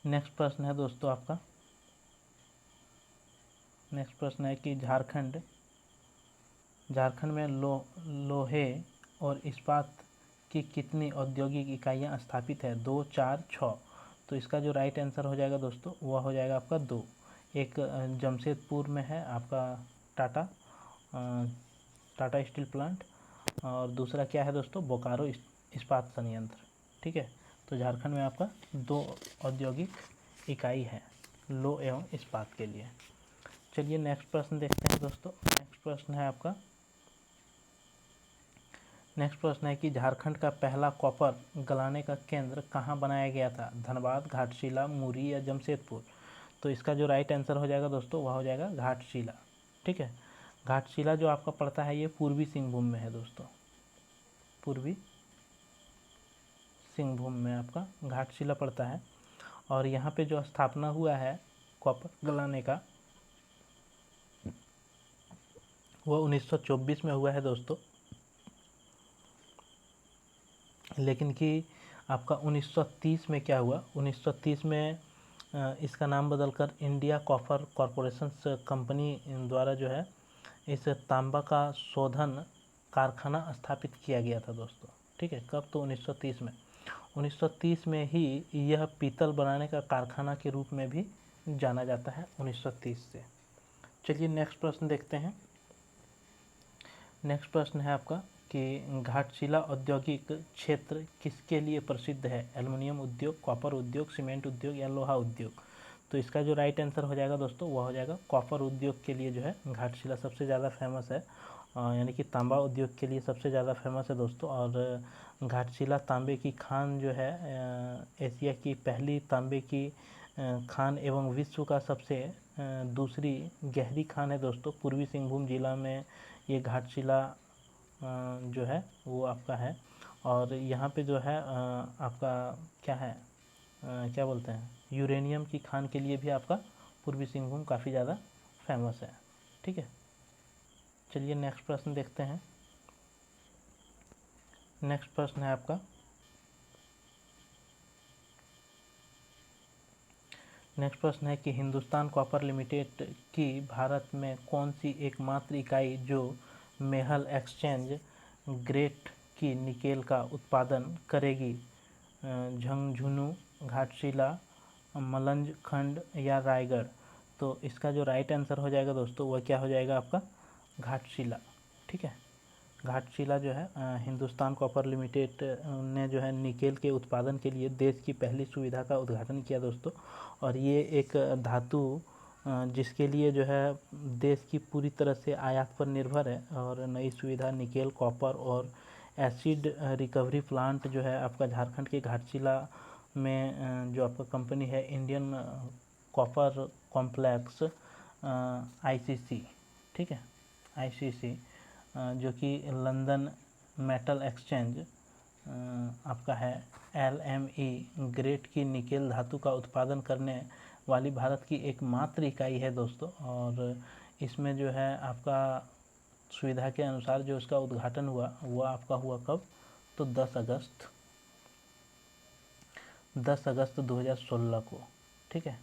नेक्स्ट प्रश्न है दोस्तों आपका, नेक्स्ट प्रश्न है कि झारखंड में लोहे और इस्पात की कितनी औद्योगिक इकाइयां स्थापित है? 2, 4, 6? तो इसका जो राइट आंसर हो जाएगा दोस्तों वह हो जाएगा आपका 2। एक जमशेदपुर में है आपका टाटा स्टील प्लांट, और दूसरा क्या है दोस्तों बोकारो इस्पात संयंत्र, ठीक है। तो झारखंड में आपका 2 औद्योगिक इकाई है लो एवं इस्पात के लिए। चलिए नेक्स्ट प्रश्न देखते हैं दोस्तों। नेक्स्ट प्रश्न है आपका, नेक्स्ट प्रश्न है कि झारखंड का पहला कॉपर गलाने का केंद्र कहाँ बनाया गया था? धनबाद, घाटशिला, मुरी या जमशेदपुर? तो इसका जो राइट आंसर हो जाएगा दोस्तों वह हो जाएगा घाटशिला, ठीक है। घाटशिला जो आपका पड़ता है ये पूर्वी सिंहभूम में है दोस्तों, पूर्वी सिंहभूम में आपका घाटशिला पड़ता है। और यहाँ पे जो स्थापना हुआ है कॉपर गलाने का वह 1924 में हुआ है दोस्तों, लेकिन कि आपका 1930 में क्या हुआ, 1930 में इसका नाम बदलकर इंडिया कॉपर कॉरपोरेशन कंपनी द्वारा जो है इस तांबा का शोधन कारखाना स्थापित किया गया था दोस्तों, ठीक है। कब? तो 1930 में। 1930 में ही यह पीतल बनाने का कारखाना के रूप में भी जाना जाता है 1930 से। चलिए नेक्स्ट प्रश्न देखते हैं। नेक्स्ट प्रश्न है आपका कि घाटशिला औद्योगिक क्षेत्र किसके लिए प्रसिद्ध है? एल्युमिनियम उद्योग, कॉपर उद्योग, सीमेंट उद्योग या लोहा उद्योग? तो इसका जो राइट आंसर हो जाएगा दोस्तों वह हो जाएगा कॉपर उद्योग के लिए जो है घाटशिला सबसे ज़्यादा फेमस है, यानी कि तांबा उद्योग के लिए सबसे ज़्यादा फेमस है दोस्तों। और घाटशिला तांबे की खान जो है एशिया की पहली तांबे की खान एवं विश्व का सबसे दूसरी गहरी खान है दोस्तों। पूर्वी सिंहभूम जिला में ये घाटशिला जो है वो आपका है। और यहाँ पे जो है आपका क्या है क्या बोलते हैं यूरेनियम की खान के लिए भी आपका पूर्वी सिंहभूम काफ़ी ज़्यादा फेमस है, ठीक है। चलिए नेक्स्ट प्रश्न देखते हैं। नेक्स्ट प्रश्न है आपका, नेक्स्ट प्रश्न है कि हिंदुस्तान कॉपर लिमिटेड की भारत में कौन सी एकमात्र इकाई जो मेहल एक्सचेंज ग्रेड की निकेल का उत्पादन करेगी? झंझुनू, घाटशिला, मलंज खंड या रायगढ़? तो इसका जो राइट आंसर हो जाएगा दोस्तों वह क्या हो जाएगा आपका घाटशिला, ठीक है। घाटशिला जो है हिंदुस्तान कॉपर लिमिटेड ने जो है निकेल के उत्पादन के लिए देश की पहली सुविधा का उद्घाटन किया दोस्तों। और ये एक धातु जिसके लिए जो है देश की पूरी तरह से आयात पर निर्भर है। और नई सुविधा निकेल, कॉपर और एसिड रिकवरी प्लांट जो है आपका झारखंड के घाटशिला में जो आपका कंपनी है इंडियन कॉपर कॉम्प्लेक्स ICC, ठीक है, ICC जो कि लंदन मेटल एक्सचेंज आपका है LME ग्रेड की निकेल धातु का उत्पादन करने वाली भारत की एकमात्र इकाई है दोस्तों। और इसमें जो है आपका सुविधा के अनुसार जो उसका उद्घाटन हुआ वो आपका हुआ कब, तो 10 अगस्त 2016 को, ठीक है,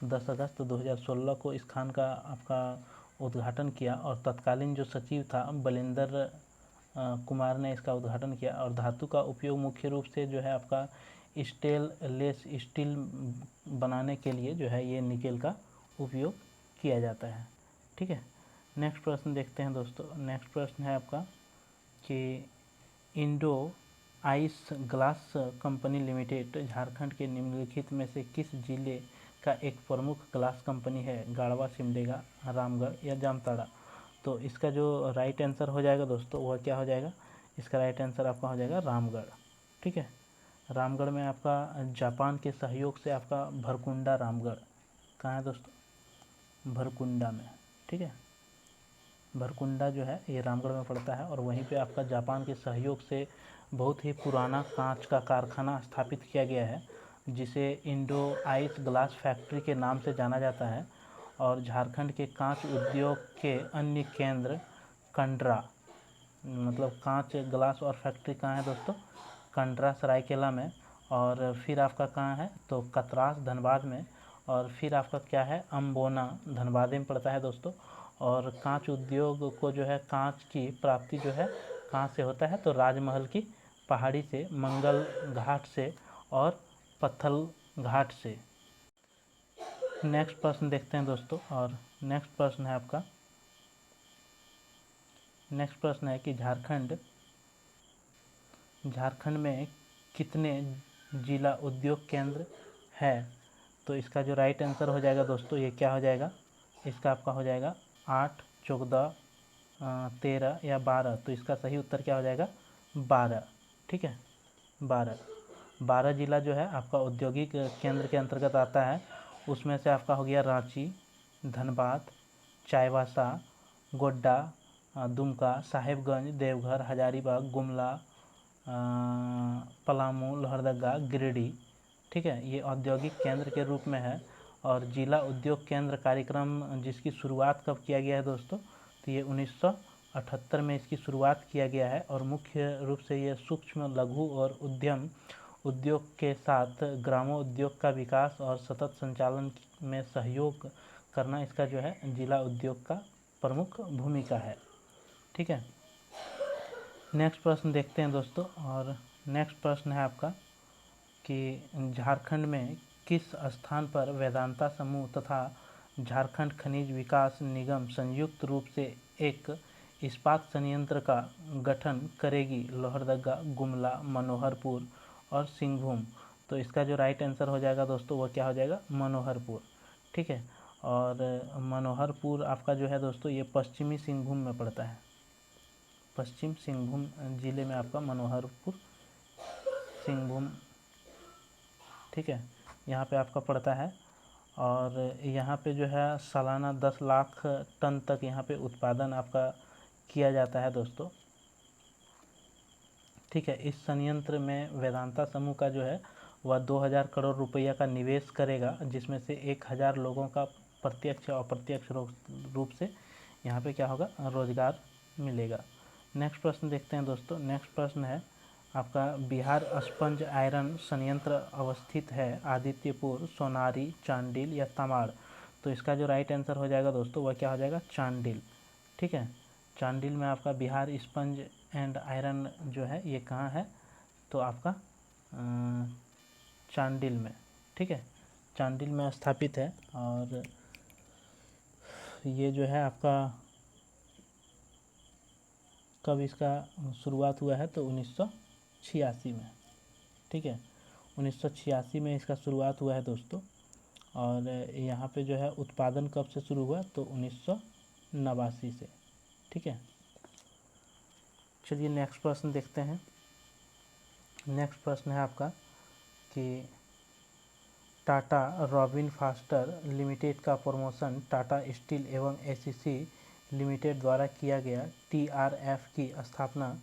10 अगस्त 2016 को इस खान का आपका उद्घाटन किया और तत्कालीन जो सचिव था बलिंदर कुमार ने इसका उद्घाटन किया। और धातु का उपयोग मुख्य रूप से जो है आपका स्टेनलेस स्टील बनाने के लिए जो है ये निकेल का उपयोग किया जाता है, ठीक है। नेक्स्ट प्रश्न देखते हैं दोस्तों। नेक्स्ट प्रश्न है आपका कि Indo ice glass company limited Jharkhand के निम्नलिखित में से किस जिले का एक प्रमुख ग्लास कंपनी है, गाड़वा, सिमडेगा, रामगढ़ या जामताड़ा। तो इसका जो राइट आंसर हो जाएगा दोस्तों वह क्या हो जाएगा, इसका राइट आंसर आपका हो जाएगा रामगढ़, ठीक है। रामगढ़ में आपका जापान के सहयोग से आपका भरकुंडा रामगढ़ कहाँ है दोस्तों, भरकुंडा में, ठीक है। भरकुंडा जो है ये रामगढ़ में पड़ता है और वहीं पे आपका जापान के सहयोग से बहुत ही पुराना कांच का कारखाना स्थापित किया गया है जिसे इंडो आइस ग्लास फैक्ट्री के नाम से जाना जाता है। और झारखंड के कांच उद्योग के अन्य केंद्र कंडरा, मतलब कांच ग्लास और फैक्ट्री कहाँ है दोस्तों, कंडरा सरायकेला में। और फिर आपका कहाँ है, तो कतरास धनबाद में। और फिर आपका क्या है, अम्बोना धनबाद में पड़ता है दोस्तों। और कांच उद्योग को जो है कांच की प्राप्ति जो है कहाँ से होता है, तो राजमहल की पहाड़ी से, मंगल घाट से और पत्थल घाट से। नेक्स्ट प्रश्न देखते हैं दोस्तों। और नेक्स्ट प्रश्न है आपका, नेक्स्ट प्रश्न है कि झारखंड में कितने जिला उद्योग केंद्र है। तो इसका जो राइट आंसर हो जाएगा दोस्तों ये क्या हो जाएगा, इसका आपका हो जाएगा 8, 14, 13 या 12। तो इसका सही उत्तर क्या हो जाएगा, 12, ठीक है, 12 जिला जो है आपका औद्योगिक केंद्र के अंतर्गत आता है। उसमें से आपका हो गया रांची, धनबाद, चाईबासा, गोड्डा, दुमका, साहिबगंज, देवघर, हजारीबाग, गुमला, पलामू, लोहरदगा, गिरिडीह, ठीक है, ये औद्योगिक केंद्र के रूप में है। और जिला उद्योग केंद्र कार्यक्रम जिसकी शुरुआत कब किया गया है दोस्तों, तो ये 1978 में इसकी शुरुआत किया गया है। और मुख्य रूप से ये सूक्ष्म, लघु और उद्यम उद्योग के साथ ग्रामोद्योग का विकास और सतत संचालन में सहयोग करना इसका जो है जिला उद्योग का प्रमुख भूमिका है, ठीक है। नेक्स्ट प्रश्न देखते हैं दोस्तों। और नेक्स्ट प्रश्न है आपका कि झारखंड में किस स्थान पर वेदांता समूह तथा झारखंड खनिज विकास निगम संयुक्त रूप से एक इस्पात संयंत्र का गठन करेगी, लोहरदगा, गुमला, मनोहरपुर और सिंहभूम। तो इसका जो राइट आंसर हो जाएगा दोस्तों वो क्या हो जाएगा, मनोहरपुर, ठीक है। और मनोहरपुर आपका जो है दोस्तों ये पश्चिमी सिंहभूम में पड़ता है, पश्चिम सिंहभूम जिले में आपका मनोहरपुर सिंहभूम, ठीक है, यहाँ पे आपका पड़ता है। और यहाँ पे जो है सालाना 10 लाख टन तक यहाँ पे उत्पादन आपका किया जाता है दोस्तों, ठीक है। इस संयंत्र में वेदांता समूह का जो है वह 2000 करोड़ रुपया का निवेश करेगा, जिसमें से 1000 लोगों का प्रत्यक्ष और अप्रत्यक्ष रूप से यहाँ पे क्या होगा, रोजगार मिलेगा। नेक्स्ट प्रश्न देखते हैं दोस्तों। नेक्स्ट प्रश्न है आपका, बिहार स्पंज आयरन संयंत्र अवस्थित है आदित्यपुर, सोनारी, चांडिल या तमाड़। तो इसका जो राइट आंसर हो जाएगा दोस्तों वह क्या हो जाएगा, चांडिल, ठीक है। चांडिल में आपका बिहार स्पंज एंड आयरन जो है ये कहाँ है, तो आपका चांडिल में, ठीक है, चांडिल में स्थापित है। और ये जो है आपका कब इसका शुरुआत हुआ है, तो 1986 में, ठीक है, 1986 में इसका शुरुआत हुआ है दोस्तों। और यहाँ पे जो है उत्पादन कब से शुरू हुआ, तो 1989 से, ठीक है। चलिए नेक्स्ट प्रश्न देखते हैं। नेक्स्ट प्रश्न है आपका कि टाटा रॉबिन फास्टर लिमिटेड का प्रमोशन टाटा स्टील एवं एसीसी लिमिटेड द्वारा किया गया टीआरएफ की स्थापना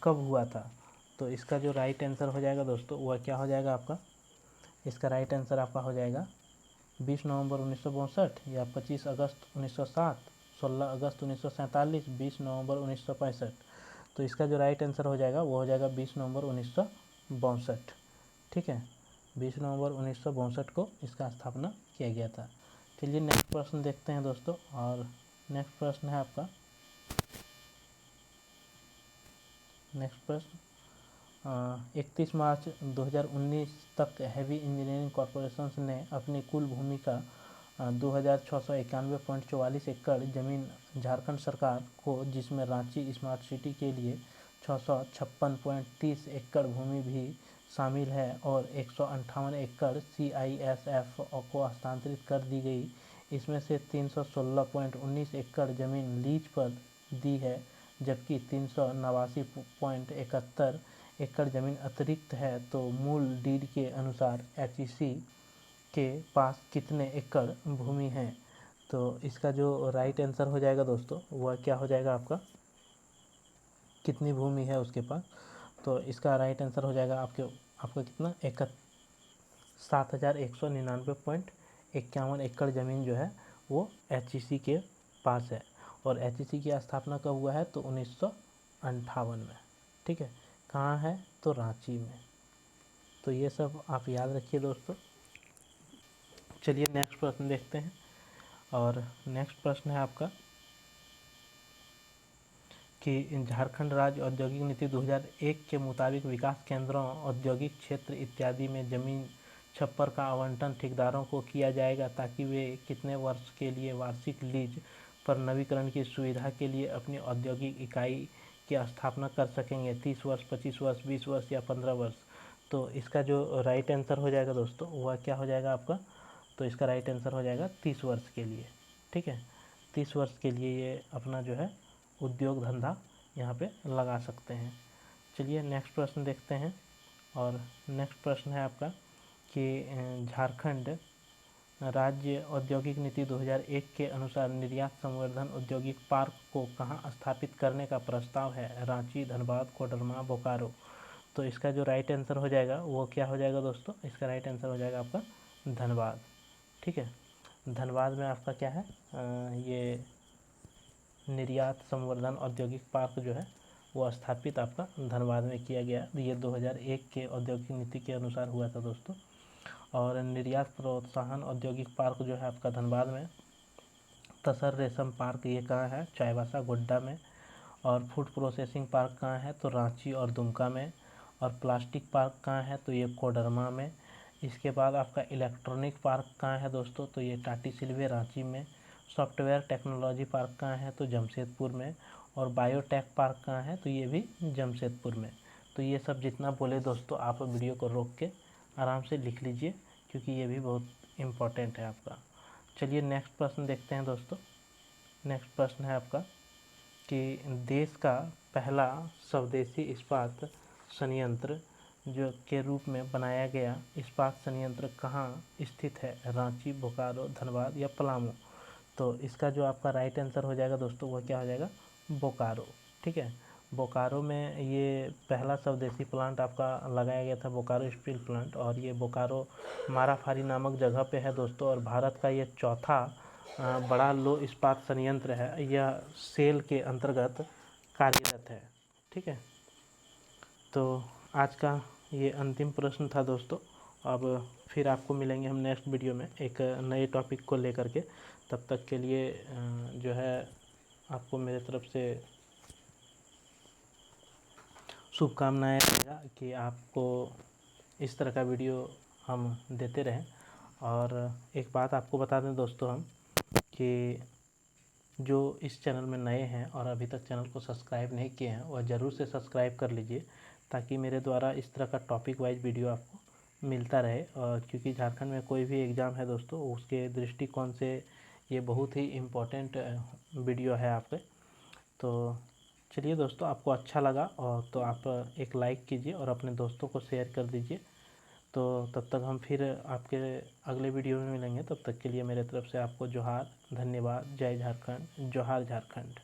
कब हुआ था? तो इसका जो राइट आंसर हो जाएगा दोस्तों वह क्या हो जाएगा आपका? इसका राइट आंसर आपका हो जाएगा 20 नवंबर 1962 या 25 अगस्त 1907, 16 अगस्त 1947, 20 नवंबर 1965। तो इसका जो राइट आंसर हो जाएगा वो हो जाएगा 20 नवंबर 1962। ठीक है, 20 नवंबर 1962 को इसका स्थापना किया गया था। चलिए नेक्स्ट प्रश्न देखते हैं दोस्तों। और नेक्स्ट प्रश्न है आपका, नेक्स्ट प्रश्न 31 मार्च 2019 तक हैवी इंजीनियरिंग कॉरपोरेशन ने अपनी कुल भूमि का 2691.44 एकड़ जमीन झारखंड सरकार को, जिसमें रांची स्मार्ट सिटी के लिए 656.30 एकड़ भूमि भी शामिल है और 158 एकड़ CISF को हस्तांतरित कर दी गई। इसमें से 316.19 एकड़ जमीन लीज पर दी है, जबकि 389.71 एकड़ जमीन अतिरिक्त है। तो मूल डीड के अनुसार HEC के पास कितने एकड़ भूमि है? तो इसका जो राइट आंसर हो जाएगा दोस्तों वह क्या हो जाएगा आपका? कितनी भूमि है उसके पास? तो इसका राइट आंसर हो जाएगा आपका कितना? 7199.51 एकड़ ज़मीन जो है वो HEC के पास है। और HEC की स्थापना कब हुआ है? तो 1958 में। ठीक है, कहाँ है? तो रांची में। तो ये सब आप याद रखिए दोस्तों। चलिए नेक्स्ट प्रश्न देखते हैं। और नेक्स्ट प्रश्न है आपका कि झारखंड राज्य औद्योगिक नीति 2001 के मुताबिक विकास केंद्रों, औद्योगिक क्षेत्र इत्यादि में जमीन छप्पर का आवंटन ठेकेदारों को किया जाएगा, ताकि वे कितने वर्ष के लिए वार्षिक लीज पर नवीकरण की सुविधा के लिए अपनी औद्योगिक इकाई की स्थापना कर सकेंगे? 30 वर्ष, 25 वर्ष, 20 वर्ष या 15 वर्ष? तो इसका जो राइट आंसर हो जाएगा दोस्तों वह क्या हो जाएगा आपका? तो इसका राइट आंसर हो जाएगा 30 वर्ष के लिए। ठीक है, 30 वर्ष के लिए ये अपना जो है उद्योग धंधा यहाँ पे लगा सकते हैं। चलिए नेक्स्ट प्रश्न देखते हैं। और नेक्स्ट प्रश्न है आपका कि झारखंड राज्य औद्योगिक नीति 2001 के अनुसार निर्यात संवर्धन औद्योगिक पार्क को कहाँ स्थापित करने का प्रस्ताव है? रांची, धनबाद, कोडरमा, बोकारो? तो इसका जो राइट आंसर हो जाएगा वो क्या हो जाएगा दोस्तों? इसका राइट आंसर हो जाएगा आपका धनबाद। ठीक है, धनबाद में आपका क्या है? ये निर्यात संवर्धन औद्योगिक पार्क जो है वो स्थापित आपका धनबाद में किया गया। ये 2001 के औद्योगिक नीति के अनुसार हुआ था दोस्तों। और निर्यात प्रोत्साहन औद्योगिक पार्क जो है आपका धनबाद में। तसर रेशम पार्क ये कहाँ है? चाईबासा, गोड्डा में। और फूड प्रोसेसिंग पार्क कहाँ है? तो रांची और दुमका में। और प्लास्टिक पार्क कहाँ है? तो ये कोडरमा में। इसके बाद आपका इलेक्ट्रॉनिक पार्क कहाँ है दोस्तों? तो ये टाटी सिल्वे, रांची में। सॉफ्टवेयर टेक्नोलॉजी पार्क कहाँ है? तो जमशेदपुर में। और बायोटेक पार्क कहाँ है? तो ये भी जमशेदपुर में। तो ये सब जितना बोले दोस्तों आप वीडियो को रोक के आराम से लिख लीजिए, क्योंकि ये भी बहुत इम्पोर्टेंट है आपका। चलिए नेक्स्ट प्रश्न देखते हैं दोस्तों। नेक्स्ट प्रश्न है आपका कि देश का पहला स्वदेशी इस्पात संयंत्र जो के रूप में बनाया गया इस्पात संयंत्र कहाँ स्थित है? रांची, बोकारो, धनबाद या पलामू? तो इसका जो आपका राइट आंसर हो जाएगा दोस्तों वह क्या हो जाएगा? बोकारो। ठीक है, बोकारो में ये पहला स्वदेशी प्लांट आपका लगाया गया था, बोकारो स्टील प्लांट। और ये बोकारो माराफारी नामक जगह पे है दोस्तों। और भारत का ये चौथा बड़ा लो इस्पात संयंत्र है। यह सेल के अंतर्गत कार्यरत है। ठीक है, तो आज का ये अंतिम प्रश्न था दोस्तों। अब फिर आपको मिलेंगे हम नेक्स्ट वीडियो में एक नए टॉपिक को लेकर के। तब तक के लिए जो है आपको मेरे तरफ से शुभकामनाएं रहेगा कि आपको इस तरह का वीडियो हम देते रहें। और एक बात आपको बता दें दोस्तों हम कि जो इस चैनल में नए हैं और अभी तक चैनल को सब्सक्राइब नहीं किए हैं वह ज़रूर से सब्सक्राइब कर लीजिए, ताकि मेरे द्वारा इस तरह का टॉपिक वाइज वीडियो आपको मिलता रहे। और क्योंकि झारखंड में कोई भी एग्ज़ाम है दोस्तों उसके दृष्टिकोण से ये बहुत ही इम्पोर्टेंट वीडियो है आपके। तो चलिए दोस्तों, आपको अच्छा लगा और तो आप एक लाइक कीजिए और अपने दोस्तों को शेयर कर दीजिए। तो तब तक हम फिर आपके अगले वीडियो में मिलेंगे। तब तक के लिए मेरे तरफ से आपको जोहार, धन्यवाद। जय झारखंड, जोहार झारखंड।